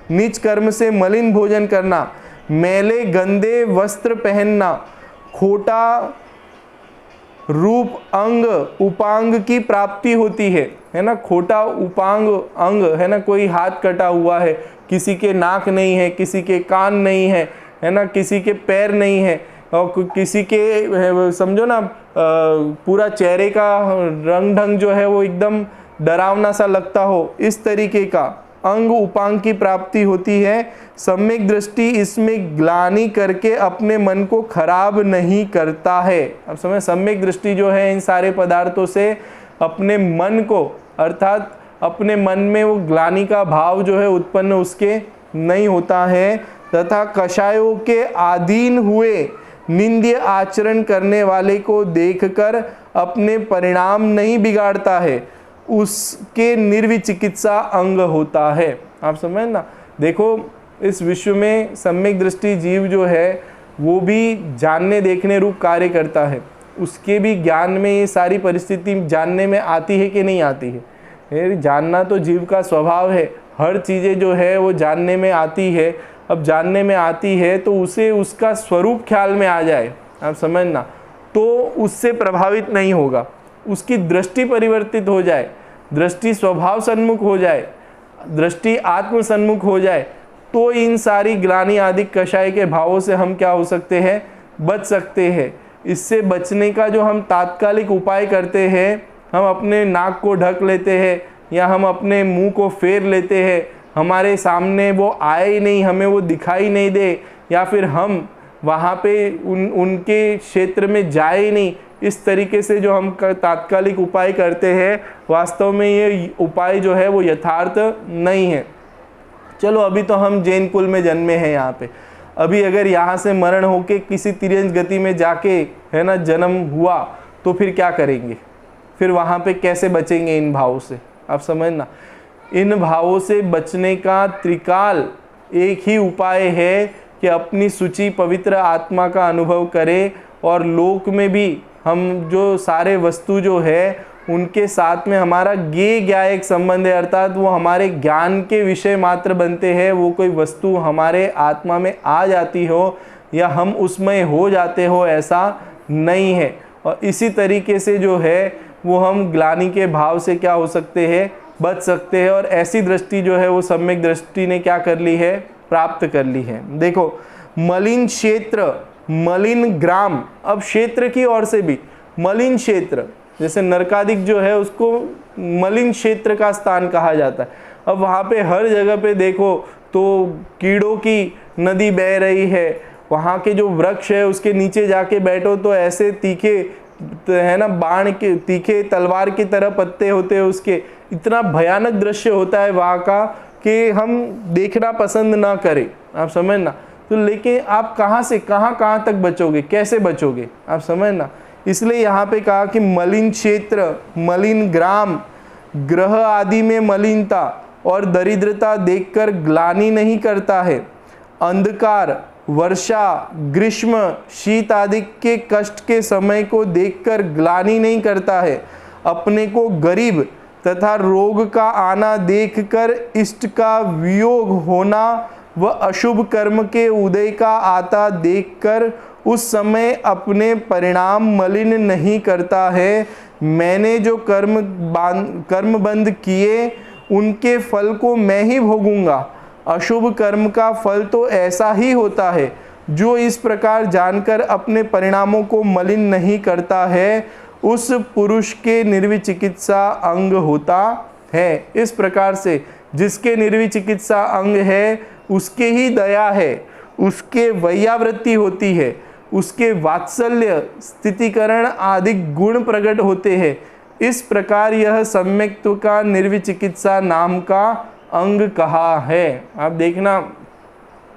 नीच कर्म से मलिन भोजन करना, मैले गंदे वस्त्र पहनना, खोटा रूप अंग उपांग की प्राप्ति होती है ना। खोटा उपांग अंग, है ना, कोई हाथ कटा हुआ है, किसी के नाक नहीं है, किसी के कान नहीं है ना, किसी के पैर नहीं है, और किसी के, समझो ना, पूरा चेहरे का रंग ढंग जो है वो एकदम डरावना सा लगता हो, इस तरीके का अंग उपांग की प्राप्ति होती है। सम्यक दृष्टि इसमें ग्लानि करके अपने मन को खराब नहीं करता है। अब समझ, सम्यक दृष्टि जो है इन सारे पदार्थों से अपने मन को, अर्थात अपने मन में वो ग्लानि का भाव जो है उत्पन्न उसके नहीं होता है, तथा कषायों के अधीन हुए निंद्य आचरण करने वाले को देखकर अपने परिणाम नहीं बिगाड़ता है, उसके निर्विचिकित्सा अंग होता है। आप समझ ना। देखो इस विश्व में सम्यक दृष्टि जीव जो है वो भी जानने देखने रूप कार्य करता है, उसके भी ज्ञान में ये सारी परिस्थिति जानने में आती है कि नहीं आती है। जानना तो जीव का स्वभाव है, हर चीज़ें जो है वो जानने में आती है। अब जानने में आती है तो उसे उसका स्वरूप ख्याल में आ जाए, आप समझना, तो उससे प्रभावित नहीं होगा, उसकी दृष्टि परिवर्तित हो जाए, दृष्टि स्वभाव सन्मुख हो जाए, दृष्टि आत्म सन्मुख हो जाए, तो इन सारी ग्लानि आदि कषाय के भावों से हम क्या हो सकते हैं, बच सकते हैं। इससे बचने का जो हम तात्कालिक उपाय करते हैं, हम अपने नाक को ढक लेते हैं या हम अपने मुंह को फेर लेते हैं, हमारे सामने वो आए ही नहीं, हमें वो दिखाई नहीं दे, या फिर हम वहाँ पे उनके क्षेत्र में जाए ही नहीं, इस तरीके से जो हम तात्कालिक उपाय करते हैं, वास्तव में ये उपाय जो है वो यथार्थ नहीं है। चलो अभी तो हम जैन कुल में जन्मे हैं यहाँ पे, अभी अगर यहाँ से मरण होके किसी तिर्यंच गति में जाके है ना जन्म हुआ तो फिर क्या करेंगे, फिर वहाँ पे कैसे बचेंगे इन भावों से? आप समझना, इन भावों से बचने का त्रिकाल एक ही उपाय है कि अपनी शुचि पवित्र आत्मा का अनुभव करें, और लोक में भी हम जो सारे वस्तु जो है उनके साथ में हमारा ज्ञेय ज्ञायक संबंध है, अर्थात वो हमारे ज्ञान के विषय मात्र बनते हैं। वो कोई वस्तु हमारे आत्मा में आ जाती हो या हम उसमें हो जाते हो, ऐसा नहीं है। और इसी तरीके से जो है वो हम ग्लानि के भाव से क्या हो सकते हैं, बच सकते हैं। और ऐसी दृष्टि जो है वो सम्यक दृष्टि ने क्या कर ली है, प्राप्त कर ली है। देखो, मलिन क्षेत्र, मलिन ग्राम, अब क्षेत्र की ओर से भी मलिन क्षेत्र, जैसे नरकादिक जो है उसको मलिन क्षेत्र का स्थान कहा जाता है। अब वहाँ पे हर जगह पे देखो तो कीड़ों की नदी बह रही है, वहाँ के जो वृक्ष है उसके नीचे जाके बैठो तो ऐसे तीखे है ना, बाण के तीखे तलवार की तरह पत्ते होते हैं उसके, इतना भयानक दृश्य होता है वहाँ का कि हम देखना पसंद ना करें। आप समझना, तो लेकिन आप कहाँ से कहाँ तक बचोगे, कैसे बचोगे? आप समझना, इसलिए यहाँ पे कहा कि मलिन क्षेत्र, मलिन ग्राम, ग्रह आदि में मलिनता और दरिद्रता देखकर ग्लानि नहीं करता है। अंधकार, वर्षा, ग्रीष्म, शीत आदि के कष्ट के समय को देखकर ग्लानि नहीं करता है। अपने को गरीब तथा रोग का आना देखकर इष्ट का वियोग होना व अशुभ कर्म के उदय का आता देखकर उस समय अपने परिणाम मलिन नहीं करता है। मैंने जो कर्मबंध किए उनके फल को मैं ही भोगूंगा। अशुभ कर्म का फल तो ऐसा ही होता है। जो इस प्रकार जानकर अपने परिणामों को मलिन नहीं करता है उस पुरुष के निर्विचिकित्सा अंग होता है। इस प्रकार से जिसके निर्विचिकित्सा अंग है उसके ही दया है, उसके वैयावृत्ति होती है, उसके वात्सल्य, स्थितिकरण आदि गुण प्रकट होते हैं। इस प्रकार यह सम्यक्त्व का निर्विचिकित्सा नाम का अंग कहा है। आप देखना,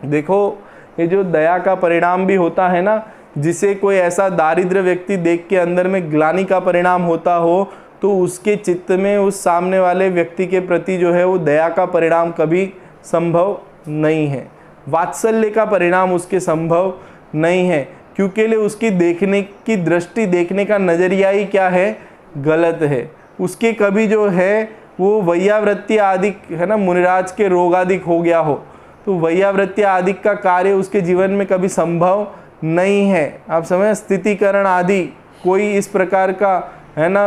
देखो ये जो दया का परिणाम भी होता है ना, जिसे कोई ऐसा दारिद्र व्यक्ति देख के अंदर में ग्लानि का परिणाम होता हो तो उसके चित्त में उस सामने वाले व्यक्ति के प्रति जो है वो दया का परिणाम कभी संभव नहीं है, वात्सल्य का परिणाम उसके संभव नहीं है, क्योंकि उसकी देखने की दृष्टि, देखने का नज़रिया ही क्या है, गलत है। उसके कभी जो है वो वैयावृत्ति आदि है ना, मुनिराज के रोग आदि हो गया हो तो वैयावृत्ति आदि का कार्य उसके जीवन में कभी संभव नहीं है। आप समझ, स्थितिकरण आदि कोई इस प्रकार का है ना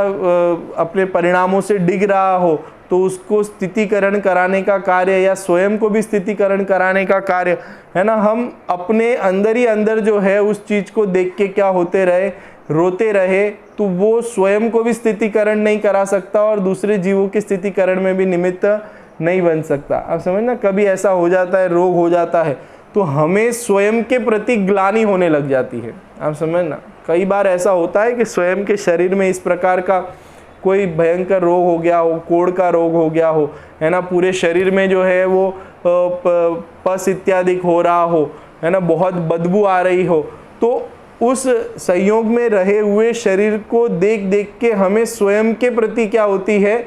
अपने परिणामों से डिग रहा हो तो उसको स्थितिकरण कराने का कार्य या स्वयं को भी स्थितिकरण कराने का कार्य है ना, हम अपने अंदर ही अंदर जो है उस चीज़ को देख के क्या होते रहे, रोते रहे, तो वो स्वयं को भी स्थितिकरण नहीं करा सकता और दूसरे जीवों के स्थितिकरण में भी निमित्त नहीं बन सकता। आप समझना, कभी ऐसा हो जाता है, रोग हो जाता है तो हमें स्वयं के प्रति ग्लानि होने लग जाती है। आप समझना, कई बार ऐसा होता है कि स्वयं के शरीर में इस प्रकार का कोई भयंकर रोग हो गया हो, कोढ़ का रोग हो गया हो है ना, पूरे शरीर में जो है वो पस इत्यादि हो रहा हो है ना, बहुत बदबू आ रही हो, तो उस संयोग में रहे हुए शरीर को देख देख के हमें स्वयं के प्रति क्या होती है,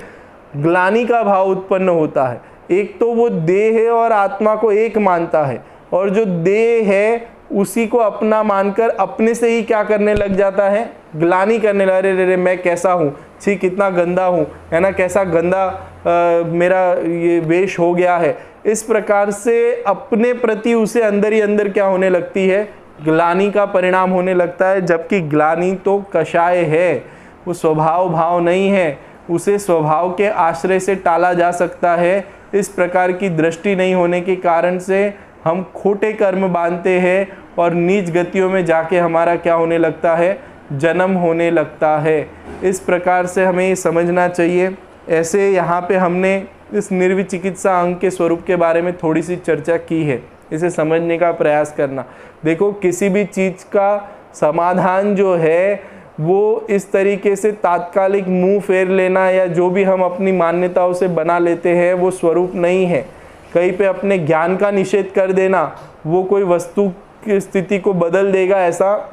ग्लानि का भाव उत्पन्न होता है। एक तो वो देह है और आत्मा को एक मानता है, और जो देह है उसी को अपना मानकर अपने से ही क्या करने लग जाता है, ग्लानि करने लगा, अरे रे मैं कैसा हूँ, छी कितना गंदा हूँ है ना, कैसा गंदा मेरा ये वेश हो गया है। इस प्रकार से अपने प्रति उसे अंदर ही अंदर क्या होने लगती है, ग्लानि का परिणाम होने लगता है। जबकि ग्लानि तो कषाय है, वो स्वभाव भाव नहीं है, उसे स्वभाव के आश्रय से टाला जा सकता है। इस प्रकार की दृष्टि नहीं होने के कारण से हम खोटे कर्म बांधते हैं और नीच गतियों में जाके हमारा क्या होने लगता है, जन्म होने लगता है। इस प्रकार से हमें ये समझना चाहिए। ऐसे यहाँ पे हमने इस निर्विचिकित्सा अंग के स्वरूप के बारे में थोड़ी सी चर्चा की है, इसे समझने का प्रयास करना। देखो, किसी भी चीज़ का समाधान जो है वो इस तरीके से तात्कालिक मुंह फेर लेना या जो भी हम अपनी मान्यताओं से बना लेते हैं वो स्वरूप नहीं है। कहीं पे अपने ज्ञान का निषेध कर देना वो कोई वस्तु की स्थिति को बदल देगा, ऐसा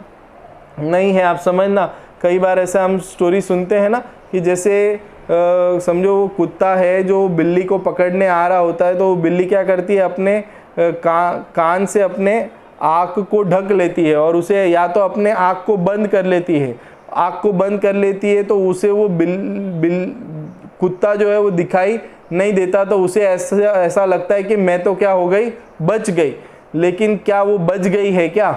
नहीं है। आप समझना, कई बार ऐसा हम स्टोरी सुनते हैं ना कि जैसे समझो वो कुत्ता है जो बिल्ली को पकड़ने आ रहा होता है, तो वो बिल्ली क्या करती है, अपने कान से अपने आँख को ढक लेती है और उसे या तो अपने आँख को बंद कर लेती है। आँख को बंद कर लेती है तो उसे वो कुत्ता जो है वो दिखाई नहीं देता, तो उसे ऐसा लगता है कि मैं तो क्या हो गई, बच गई। लेकिन क्या वो बच गई है क्या?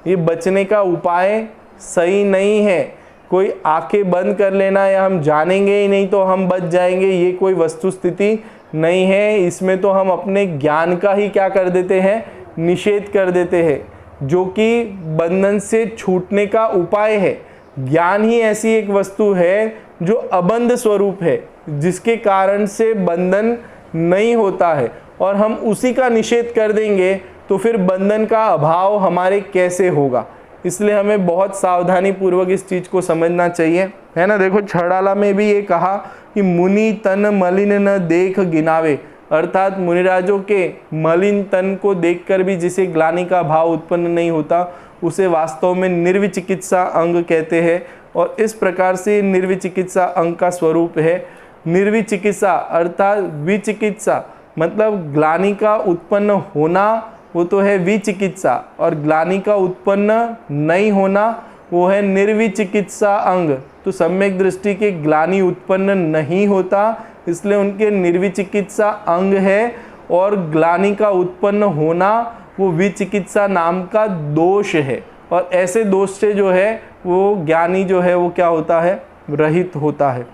ये बचने का उपाय सही नहीं है। कोई आंखें बंद कर लेना या हम जानेंगे ही नहीं तो हम बच जाएंगे, ये कोई वस्तु स्थिति नहीं है। इसमें तो हम अपने ज्ञान का ही क्या कर देते हैं, निषेध कर देते हैं, जो कि बंधन से छूटने का उपाय है। ज्ञान ही ऐसी एक वस्तु है जो अबंध स्वरूप है, जिसके कारण से बंधन नहीं होता है, और हम उसी का निषेध कर देंगे तो फिर बंधन का अभाव हमारे कैसे होगा। इसलिए हमें बहुत सावधानी पूर्वक इस चीज़ को समझना चाहिए, है ना। देखो, छड़ाला में भी ये कहा कि मुनि तन मलिन न देख गिनावे, अर्थात मुनिराजों के मलिन तन को देखकर भी जिसे ग्लानि का भाव उत्पन्न नहीं होता उसे वास्तव में निर्विचिकित्सा अंग कहते हैं। और इस प्रकार से निर्विचिकित्सा अंग का स्वरूप है। निर्विचिकित्सा अर्थात विचिकित्सा मतलब ग्लानि का उत्पन्न होना, वो तो है विचिकित्सा, और ग्लानि का उत्पन्न नहीं होना वो है निर्विचिकित्सा अंग। तो सम्यक दृष्टि के ग्लानि उत्पन्न नहीं होता, इसलिए उनके निर्विचिकित्सा अंग है, और ग्लानि का उत्पन्न होना वो विचिकित्सा नाम का दोष है। और ऐसे दोष से जो है वो ज्ञानी जो है वो क्या होता है, रहित होता है।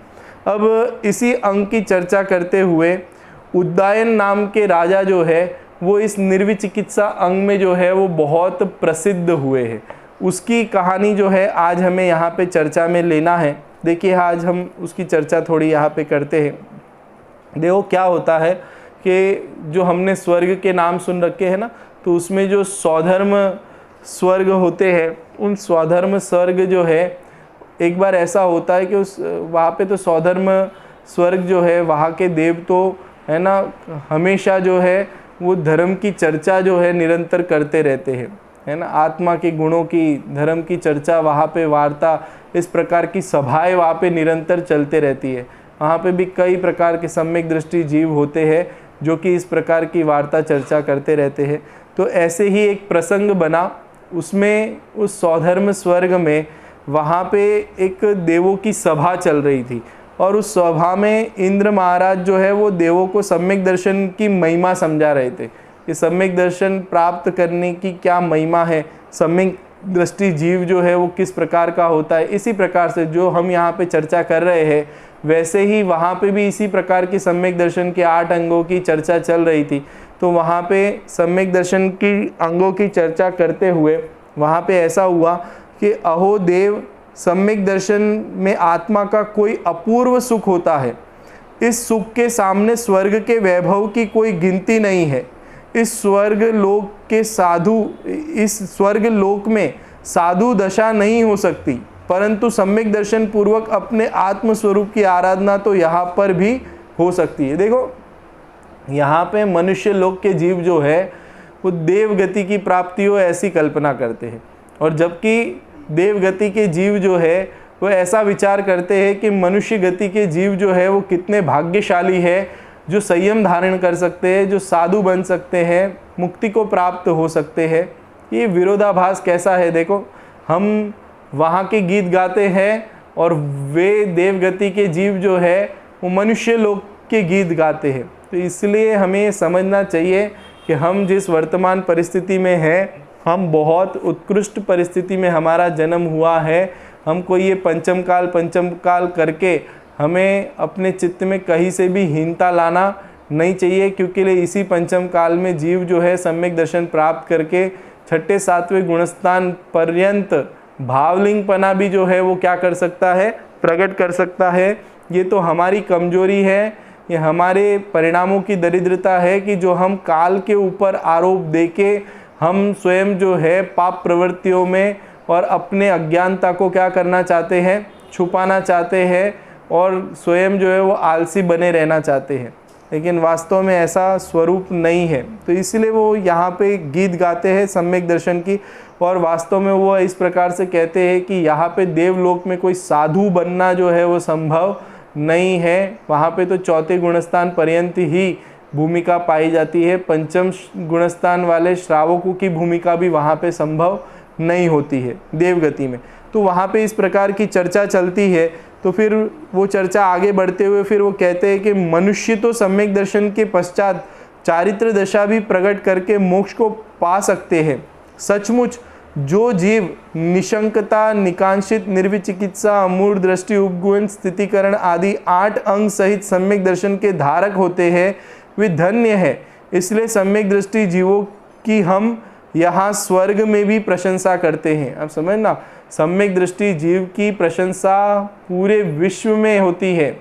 अब इसी अंग की चर्चा करते हुए उद्दायन नाम के राजा जो है वो इस निर्विचिकित्सा अंग में जो है वो बहुत प्रसिद्ध हुए हैं। उसकी कहानी जो है आज हमें यहाँ पे चर्चा में लेना है। देखिए, आज हम उसकी चर्चा थोड़ी यहाँ पे करते हैं। देखो क्या होता है कि जो हमने स्वर्ग के नाम सुन रखे हैं ना, तो उसमें जो स्वधर्म स्वर्ग होते हैं, उन स्वधर्म स्वर्ग जो है, एक बार ऐसा होता है कि उस वहाँ पे तो स्वधर्म स्वर्ग जो है वहाँ के देव तो है ना हमेशा जो है वो धर्म की चर्चा जो है निरंतर करते रहते हैं, है ना। आत्मा के गुणों की, धर्म की चर्चा, वहाँ पे वार्ता, इस प्रकार की सभाएं वहाँ पे निरंतर चलते रहती है। वहाँ पे भी कई प्रकार के सम्यक दृष्टि जीव होते हैं जो कि इस प्रकार की वार्ता चर्चा करते रहते हैं। तो ऐसे ही एक प्रसंग बना, उसमें उस स्वधर्म स्वर्ग में वहाँ पे एक देवों की सभा चल रही थी, और उस सभा में इंद्र महाराज जो है वो देवों को सम्यक दर्शन की महिमा समझा रहे थे कि सम्यक दर्शन प्राप्त करने की क्या महिमा है, सम्यक दृष्टि जीव जो है वो किस प्रकार का होता है। इसी प्रकार से जो हम यहाँ पे चर्चा कर रहे हैं, वैसे ही वहाँ पे भी इसी प्रकार की सम्यक दर्शन के 8 अंगों की चर्चा चल रही थी। तो वहाँ पे सम्यक दर्शन की अंगों की चर्चा करते हुए वहाँ पे ऐसा हुआ कि अहो देव, सम्यक दर्शन में आत्मा का कोई अपूर्व सुख होता है। इस सुख के सामने स्वर्ग के वैभव की कोई गिनती नहीं है। इस स्वर्ग लोक में साधु दशा नहीं हो सकती, परंतु सम्यक दर्शन पूर्वक अपने आत्म स्वरूप की आराधना तो यहाँ पर भी हो सकती है। देखो, यहाँ पे मनुष्य लोक के जीव जो है वो देवगति की प्राप्ति हो ऐसी कल्पना करते हैं, और जबकि देवगति के जीव जो है वो ऐसा विचार करते हैं कि मनुष्य गति के जीव जो है वो कितने भाग्यशाली है, जो संयम धारण कर सकते हैं, जो साधु बन सकते हैं, मुक्ति को प्राप्त हो सकते हैं। ये विरोधाभास कैसा है। देखो, हम वहाँ के गीत गाते हैं और वे देवगति के जीव जो है वो मनुष्य लोक के गीत गाते हैं। तो इसलिए हमें समझना चाहिए कि हम जिस वर्तमान परिस्थिति में हैं, हम बहुत उत्कृष्ट परिस्थिति में हमारा जन्म हुआ है। हमको ये पंचम काल करके हमें अपने चित्त में कहीं से भी हीनता लाना नहीं चाहिए, क्योंकि इसी पंचम काल में जीव जो है सम्यक दर्शन प्राप्त करके 6ठे 7वें गुणस्थान पर्यंत भावलिंगपना भी जो है वो क्या कर सकता है, प्रकट कर सकता है। ये तो हमारी कमजोरी है ये हमारे परिणामों की दरिद्रता है कि जो हम काल के ऊपर आरोप देके हम स्वयं जो है पाप प्रवृत्तियों में और अपने अज्ञानता को क्या करना चाहते हैं, छुपाना चाहते हैं और स्वयं जो है वो आलसी बने रहना चाहते हैं, लेकिन वास्तव में ऐसा स्वरूप नहीं है। तो इसलिए वो यहाँ पे गीत गाते हैं सम्यक दर्शन की, और वास्तव में वो इस प्रकार से कहते हैं कि यहाँ पे देवलोक में कोई साधु बनना जो है वो संभव नहीं है। वहाँ पे तो चौथे गुणस्थान पर्यंत ही भूमिका पाई जाती है, पंचम गुणस्थान वाले श्रावकों की भूमिका भी वहाँ पे संभव नहीं होती है देवगति में। तो वहाँ पे इस प्रकार की चर्चा चलती है। तो फिर वो चर्चा आगे बढ़ते हुए फिर वो कहते हैं कि मनुष्य तो सम्यक दर्शन के पश्चात चारित्र दशा भी प्रकट करके मोक्ष को पा सकते हैं। सचमुच जो जीव निशंकता, निकांक्षित, निर्विचिकित्सा, अमूढ़ दृष्टि, उपगुण, स्थितिकरण आदि 8 अंग सहित सम्यक दर्शन के धारक होते हैं वे धन्य है। इसलिए सम्यक दृष्टि जीवों की हम यहाँ स्वर्ग में भी प्रशंसा करते हैं। आप समझना, सम्यक दृष्टि जीव की प्रशंसा पूरे विश्व में होती है।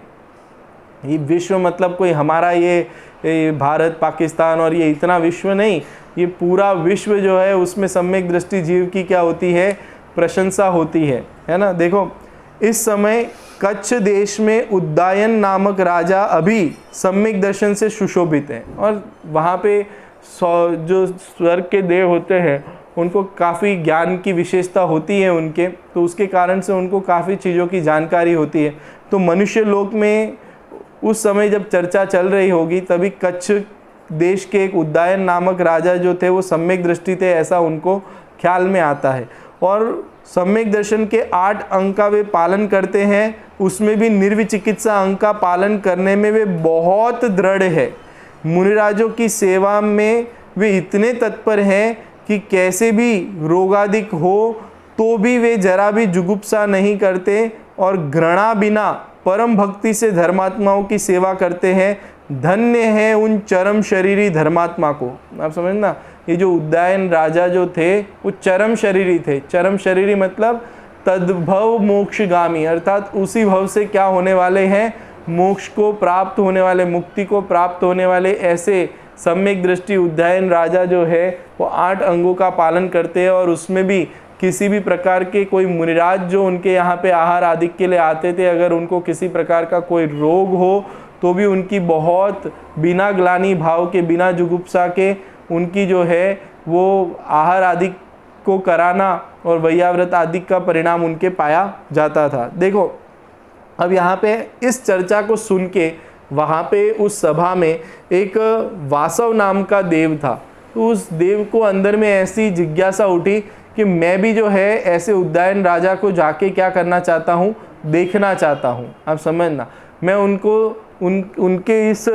ये विश्व मतलब कोई हमारा ये भारत, पाकिस्तान और ये इतना विश्व नहीं, ये पूरा विश्व जो है उसमें सम्यक दृष्टि जीव की क्या होती है, प्रशंसा होती है ना। देखो इस समय कच्छ देश में उद्दायन नामक राजा अभी सम्यक दर्शन से सुशोभित है, और वहाँ पे जो स्वर्ग के देव होते हैं उनको काफ़ी ज्ञान की विशेषता होती है उनके, तो उसके कारण से उनको काफ़ी चीज़ों की जानकारी होती है। तो मनुष्य लोक में उस समय जब चर्चा चल रही होगी तभी कच्छ देश के एक उद्दायन नामक राजा जो थे वो सम्यक दृष्टि थे, ऐसा उनको ख्याल में आता है। और सम्यक दर्शन के 8 अंग का वे पालन करते हैं, उसमें भी निर्विचिकित्सा अंग का पालन करने में वे बहुत दृढ़ है। मुनिराजों की सेवा में वे इतने तत्पर हैं कि कैसे भी रोगादिक हो तो भी वे जरा भी जुगुप्सा नहीं करते और घृणा बिना परम भक्ति से धर्मात्माओं की सेवा करते हैं। धन्य है उन चरम शरीरी धर्मात्मा को। आप समझना, ये जो उद्दायन राजा जो थे वो चरम शरीरी थे। चरम शरीरी मतलब तद्भव मोक्षगामी, अर्थात उसी भव से क्या होने वाले हैं, मोक्ष को प्राप्त होने वाले, मुक्ति को प्राप्त होने वाले ऐसे सम्यक दृष्टि उद्दायन राजा जो है वो 8 अंगों का पालन करते हैं। और उसमें भी किसी भी प्रकार के कोई मुनिराज जो उनके यहाँ पे आहार आदि के लिए आते थे, अगर उनको किसी प्रकार का कोई रोग हो तो भी उनकी बहुत बिना ग्लानि भाव के, बिना जुगुप्सा के उनकी जो है वो आहार आदि को कराना और वैयाव्रत आदि का परिणाम उनके पाया जाता था। देखो अब यहाँ पे इस चर्चा को सुन के वहाँ पे उस सभा में एक वासव नाम का देव था। तो उस देव को अंदर में ऐसी जिज्ञासा उठी कि मैं भी जो है ऐसे उद्दायन राजा को जाके क्या करना चाहता हूँ, देखना चाहता हूँ। आप समझना, मैं उनको उनके इस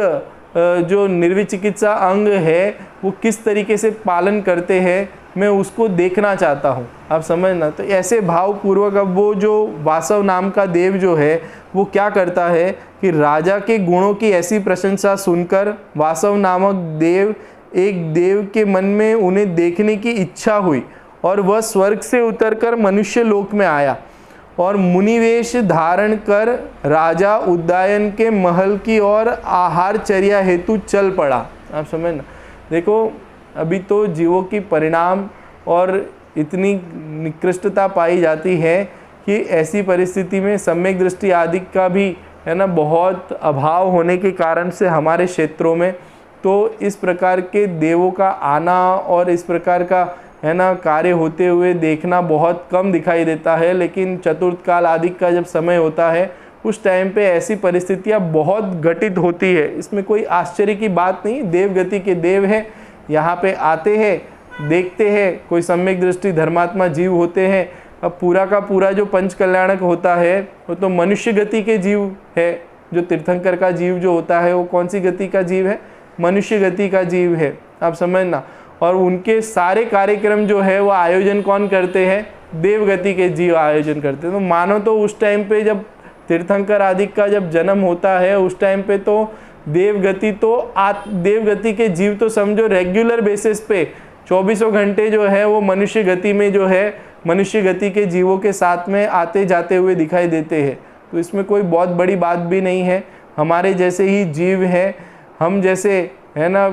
जो निर्विचिकित्सा अंग है वो किस तरीके से पालन करते हैं, मैं उसको देखना चाहता हूँ। आप समझना, तो ऐसे भावपूर्वक अब वो जो वासव नाम का देव जो है वो क्या करता है कि राजा के गुणों की ऐसी प्रशंसा सुनकर वासव नामक देव, एक देव के मन में उन्हें देखने की इच्छा हुई और वह स्वर्ग से उतरकर मनुष्य लोक में आया और मुनिवेश धारण कर राजा उद्दायन के महल की ओर आहारचर्या हेतु चल पड़ा। आप समझना, देखो अभी तो जीवों की परिणाम और इतनी निकृष्टता पाई जाती है कि ऐसी परिस्थिति में सम्यक दृष्टि आदि का भी है ना बहुत अभाव होने के कारण से हमारे क्षेत्रों में तो इस प्रकार के देवों का आना और इस प्रकार का है ना कार्य होते हुए देखना बहुत कम दिखाई देता है। लेकिन चतुर्थ काल आदि का जब समय होता है उस टाइम पे ऐसी परिस्थितियां बहुत घटित होती है। इसमें कोई आश्चर्य की बात नहीं। देवगति के देव हैं, यहाँ पे आते हैं, देखते हैं, कोई सम्यक दृष्टि धर्मात्मा जीव होते हैं। अब पूरा का पूरा जो पंच कल्याणक होता है वो तो मनुष्य गति के जीव है। जो तीर्थंकर का जीव जो होता है वो कौन सी गति का जीव है, मनुष्य गति का जीव है। आप समझना, और उनके सारे कार्यक्रम जो है वो आयोजन कौन करते हैं, देवगति के जीव आयोजन करते हैं। तो मानो तो उस टाइम पे जब तीर्थंकर आदि का जब जन्म होता है उस टाइम पे तो देवगति के जीव तो समझो रेगुलर बेसिस पे 24 घंटे जो है वो मनुष्य गति में जो है मनुष्य गति के जीवों के साथ में आते जाते हुए दिखाई देते हैं। तो इसमें कोई बहुत बड़ी बात भी नहीं है। हमारे जैसे ही जीव हैं, हम जैसे है ना,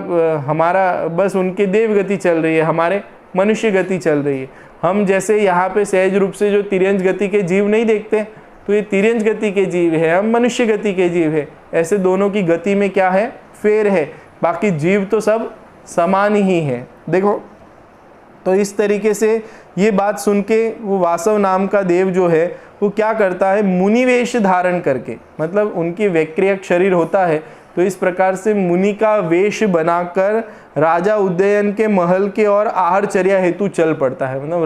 हमारा बस उनके देव गति चल रही है, हमारे मनुष्य गति चल रही है। हम जैसे यहाँ पे सहज रूप से जो तिर्यंच गति के जीव नहीं देखते, तो ये तिर्यंच गति के जीव है, हम मनुष्य गति के जीव है। ऐसे दोनों की गति में क्या है, फेर है, बाकी जीव तो सब समान ही है। देखो, तो इस तरीके से ये बात सुन के वो वासव नाम का देव जो है वो क्या करता है, मुनिवेश धारण करके, मतलब उनकी वैक्रियक शरीर होता है, तो इस प्रकार से मुनि का वेश बनाकर राजा उदयन के महल के और आहारचर्या हेतु चल पड़ता है। मतलब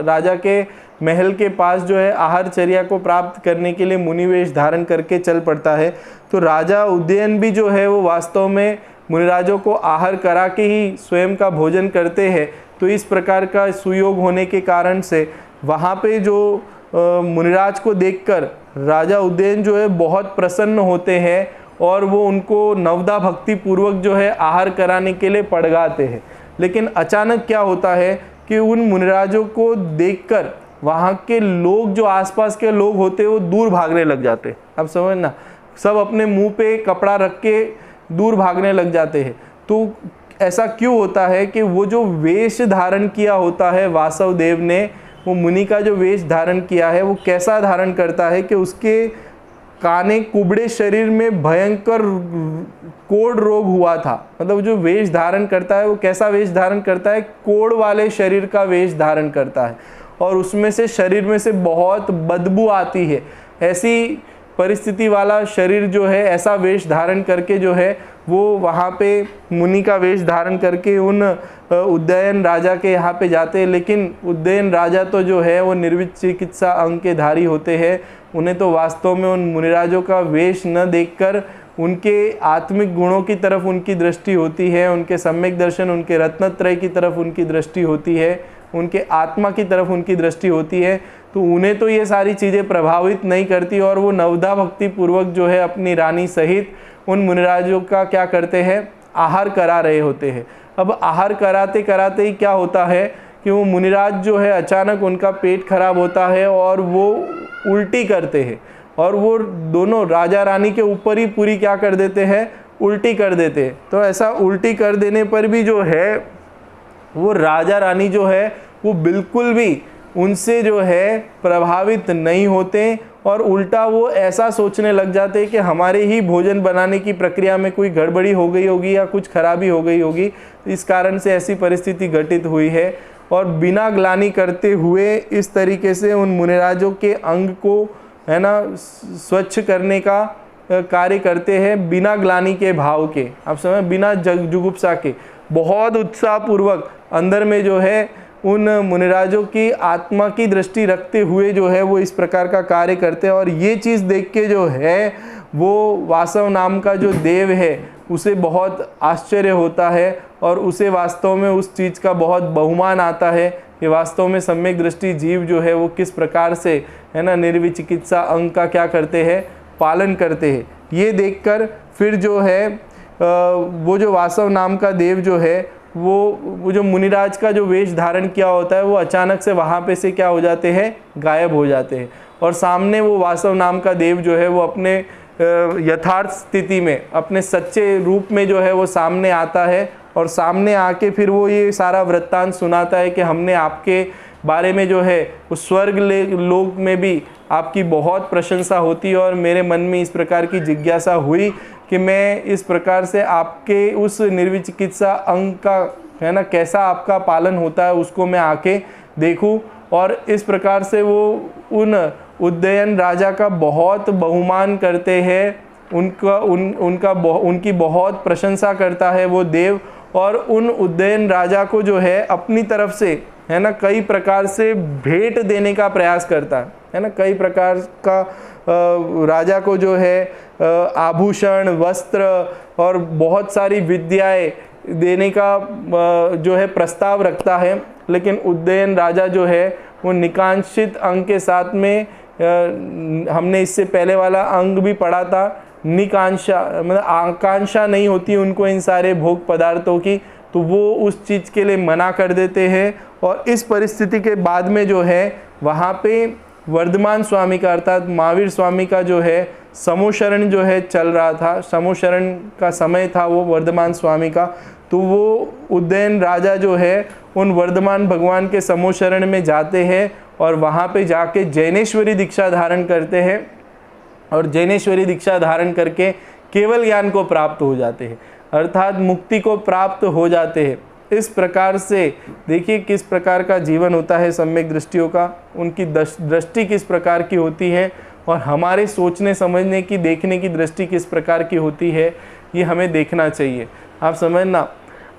राजा के महल के पास जो है आहारचर्या को प्राप्त करने के लिए मुनिवेश धारण करके चल पड़ता है। तो राजा उदयन भी जो है वो वास्तव में मुनिराजों को आहार करा के ही स्वयं का भोजन करते हैं। तो इस प्रकार का सुयोग होने के कारण से वहाँ पे जो मुनिराज को देखकर राजा उदयन जो है बहुत प्रसन्न होते हैं और वो उनको नवदा भक्ति पूर्वक जो है आहार कराने के लिए पड़गाते हैं। लेकिन अचानक क्या होता है कि उन मुनिराजों को देखकर वहाँ के लोग, जो आसपास के लोग होते हैं, वो दूर भागने लग जाते हैं। अब समझना, सब अपने मुंह पे कपड़ा रख के दूर भागने लग जाते हैं। तो ऐसा क्यों होता है कि वो जो वेश धारण किया होता है वासव देव ने, वो मुनि का जो वेश धारण किया है वो कैसा धारण करता है कि उसके काने कुबड़े शरीर में भयंकर कोढ़ रोग हुआ था। मतलब जो वेश धारण करता है वो कैसा वेश धारण करता है, कोढ़ वाले शरीर का वेश धारण करता है और उसमें से शरीर में से बहुत बदबू आती है। ऐसी परिस्थिति वाला शरीर जो है ऐसा वेश धारण करके जो है वो वहाँ पे मुनि का वेश धारण करके उन उदयन राजा के यहाँ पे जाते हैं। लेकिन उदयन राजा तो जो है वो निर्वित चिकित्सा अंग के धारी होते हैं। उन्हें तो वास्तव में उन मुनिराजों का वेश न देखकर उनके आत्मिक गुणों की तरफ उनकी दृष्टि होती है, उनके सम्यक दर्शन, उनके रत्नत्रय की तरफ उनकी दृष्टि होती है, उनके आत्मा की तरफ उनकी दृष्टि होती है। तो उन्हें तो ये सारी चीज़ें प्रभावित नहीं करती और वो नवदा भक्ति पूर्वक जो है अपनी रानी सहित उन मुनिराजों का क्या करते हैं, आहार करा रहे होते हैं। अब आहार कराते कराते ही क्या होता है कि वो मुनिराज जो है अचानक उनका पेट खराब होता है और वो उल्टी करते हैं और वो दोनों राजा रानी के ऊपर ही पूरी क्या कर देते हैं, उल्टी कर देते हैं। तो ऐसा उल्टी कर देने पर भी जो है वो राजा रानी जो है वो बिल्कुल भी उनसे जो है प्रभावित नहीं होते और उल्टा वो ऐसा सोचने लग जाते हैं कि हमारे ही भोजन बनाने की प्रक्रिया में कोई गड़बड़ी हो गई होगी या कुछ खराबी हो गई होगी, इस कारण से ऐसी परिस्थिति घटित हुई है। और बिना ग्लानि करते हुए इस तरीके से उन मुनिराजों के अंग को है ना स्वच्छ करने का कार्य करते हैं, बिना ग्लानि के भाव के, आप समझ, बिना जुगुप्सा के, बहुत उत्साहपूर्वक अंदर में जो है उन मुनिराजों की आत्मा की दृष्टि रखते हुए जो है वो इस प्रकार का कार्य करते हैं। और ये चीज़ देख के जो है वो वासव नाम का जो देव है उसे बहुत आश्चर्य होता है और उसे वास्तव में उस चीज़ का बहुत बहुमान आता है कि वास्तव में सम्यक दृष्टि जीव जो है वो किस प्रकार से है ना निर्विचिकित्सा अंग का क्या करते हैं, पालन करते हैं। ये देखकर फिर जो है वो जो वासव नाम का देव जो है वो जो मुनिराज का जो वेश धारण किया होता है वो अचानक से वहाँ पे से क्या हो जाते हैं, गायब हो जाते हैं। और सामने वो वासव नाम का देव जो है वो अपने यथार्थ स्थिति में, अपने सच्चे रूप में जो है वो सामने आता है और सामने आके फिर वो ये सारा वृत्तांत सुनाता है कि हमने आपके बारे में जो है उस स्वर्ग लोक में भी आपकी बहुत प्रशंसा होती है और मेरे मन में इस प्रकार की जिज्ञासा हुई कि मैं इस प्रकार से आपके उस निर्विचिकित्सा अंग का है ना कैसा आपका पालन होता है उसको मैं आके देखूं। और इस प्रकार से वो उन उदयन राजा का बहुत बहुमान करते हैं, उनकी बहुत प्रशंसा करता है वो देव। और उन उदयन राजा को जो है अपनी तरफ से है ना कई प्रकार से भेंट देने का प्रयास करता है ना, कई प्रकार का राजा को जो है आभूषण, वस्त्र और बहुत सारी विद्याएं देने का जो है प्रस्ताव रखता है। लेकिन उदयन राजा जो है वो निकांक्षित अंग के साथ में हमने इससे पहले वाला अंग भी पढ़ा था, निकांक्षा मतलब आकांक्षा नहीं होती उनको इन सारे भोग पदार्थों की, तो वो उस चीज़ के लिए मना कर देते हैं। और इस परिस्थिति के बाद में जो है वहाँ पे वर्धमान स्वामी का अर्थात महावीर स्वामी का जो है समूशरण जो है चल रहा था, समूशरण का समय था वो वर्धमान स्वामी का, तो वो उदयन राजा जो है उन वर्धमान भगवान के समूशरण में जाते हैं और वहाँ पे जाके जैनेश्वरी दीक्षा धारण करते हैं और जैनेश्वरी दीक्षा धारण करके केवल ज्ञान को प्राप्त हो जाते हैं, अर्थात मुक्ति को प्राप्त हो जाते हैं। इस प्रकार से देखिए किस प्रकार का जीवन होता है सम्यक दृष्टियों का, उनकी दृष्टि किस प्रकार की होती है और हमारे सोचने समझने की देखने की दृष्टि किस प्रकार की होती है, ये हमें देखना चाहिए। आप समझना,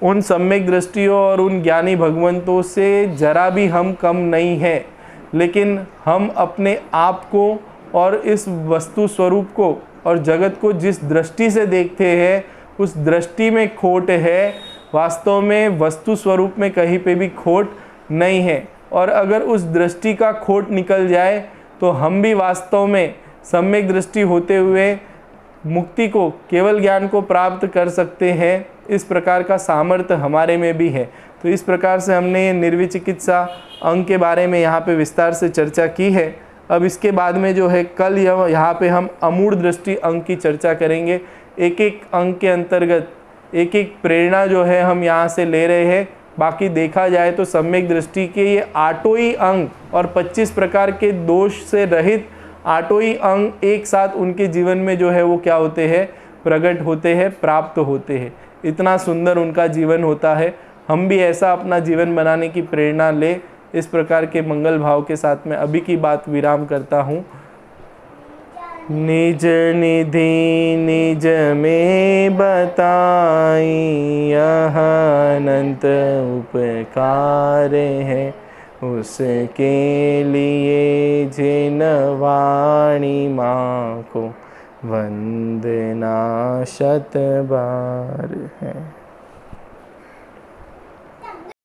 उन सम्यक दृष्टियों और उन ज्ञानी भगवंतों से जरा भी हम कम नहीं हैं, लेकिन हम अपने आप को और इस वस्तु स्वरूप को और जगत को जिस दृष्टि से देखते हैं उस दृष्टि में खोट है। वास्तव में वस्तु स्वरूप में कहीं पे भी खोट नहीं है, और अगर उस दृष्टि का खोट निकल जाए तो हम भी वास्तव में सम्यक दृष्टि होते हुए मुक्ति को, केवल ज्ञान को प्राप्त कर सकते हैं। इस प्रकार का सामर्थ्य हमारे में भी है। तो इस प्रकार से हमने निर्विचिकित्सा अंग के बारे में यहाँ पे विस्तार से चर्चा की है। अब इसके बाद में जो है कल यहाँ पे हम अमूढ़ दृष्टि अंग की चर्चा करेंगे। एक एक अंग के अंतर्गत एक एक प्रेरणा जो है हम यहाँ से ले रहे हैं। बाकी देखा जाए तो सम्यक दृष्टि के ये 8 ही अंग और 25 प्रकार के दोष से रहित 8 ही अंग एक साथ उनके जीवन में जो है वो क्या होते हैं, प्रकट होते हैं, प्राप्त होते हैं। इतना सुंदर उनका जीवन होता है। हम भी ऐसा अपना जीवन बनाने की प्रेरणा ले। इस प्रकार के मंगल भाव के साथ मैं अभी की बात विराम करता हूँ। निज निधि निज में बताई, यह अनंत उपकार है, उसके लिए जिन वाणी माँ को वंदना शत बार है।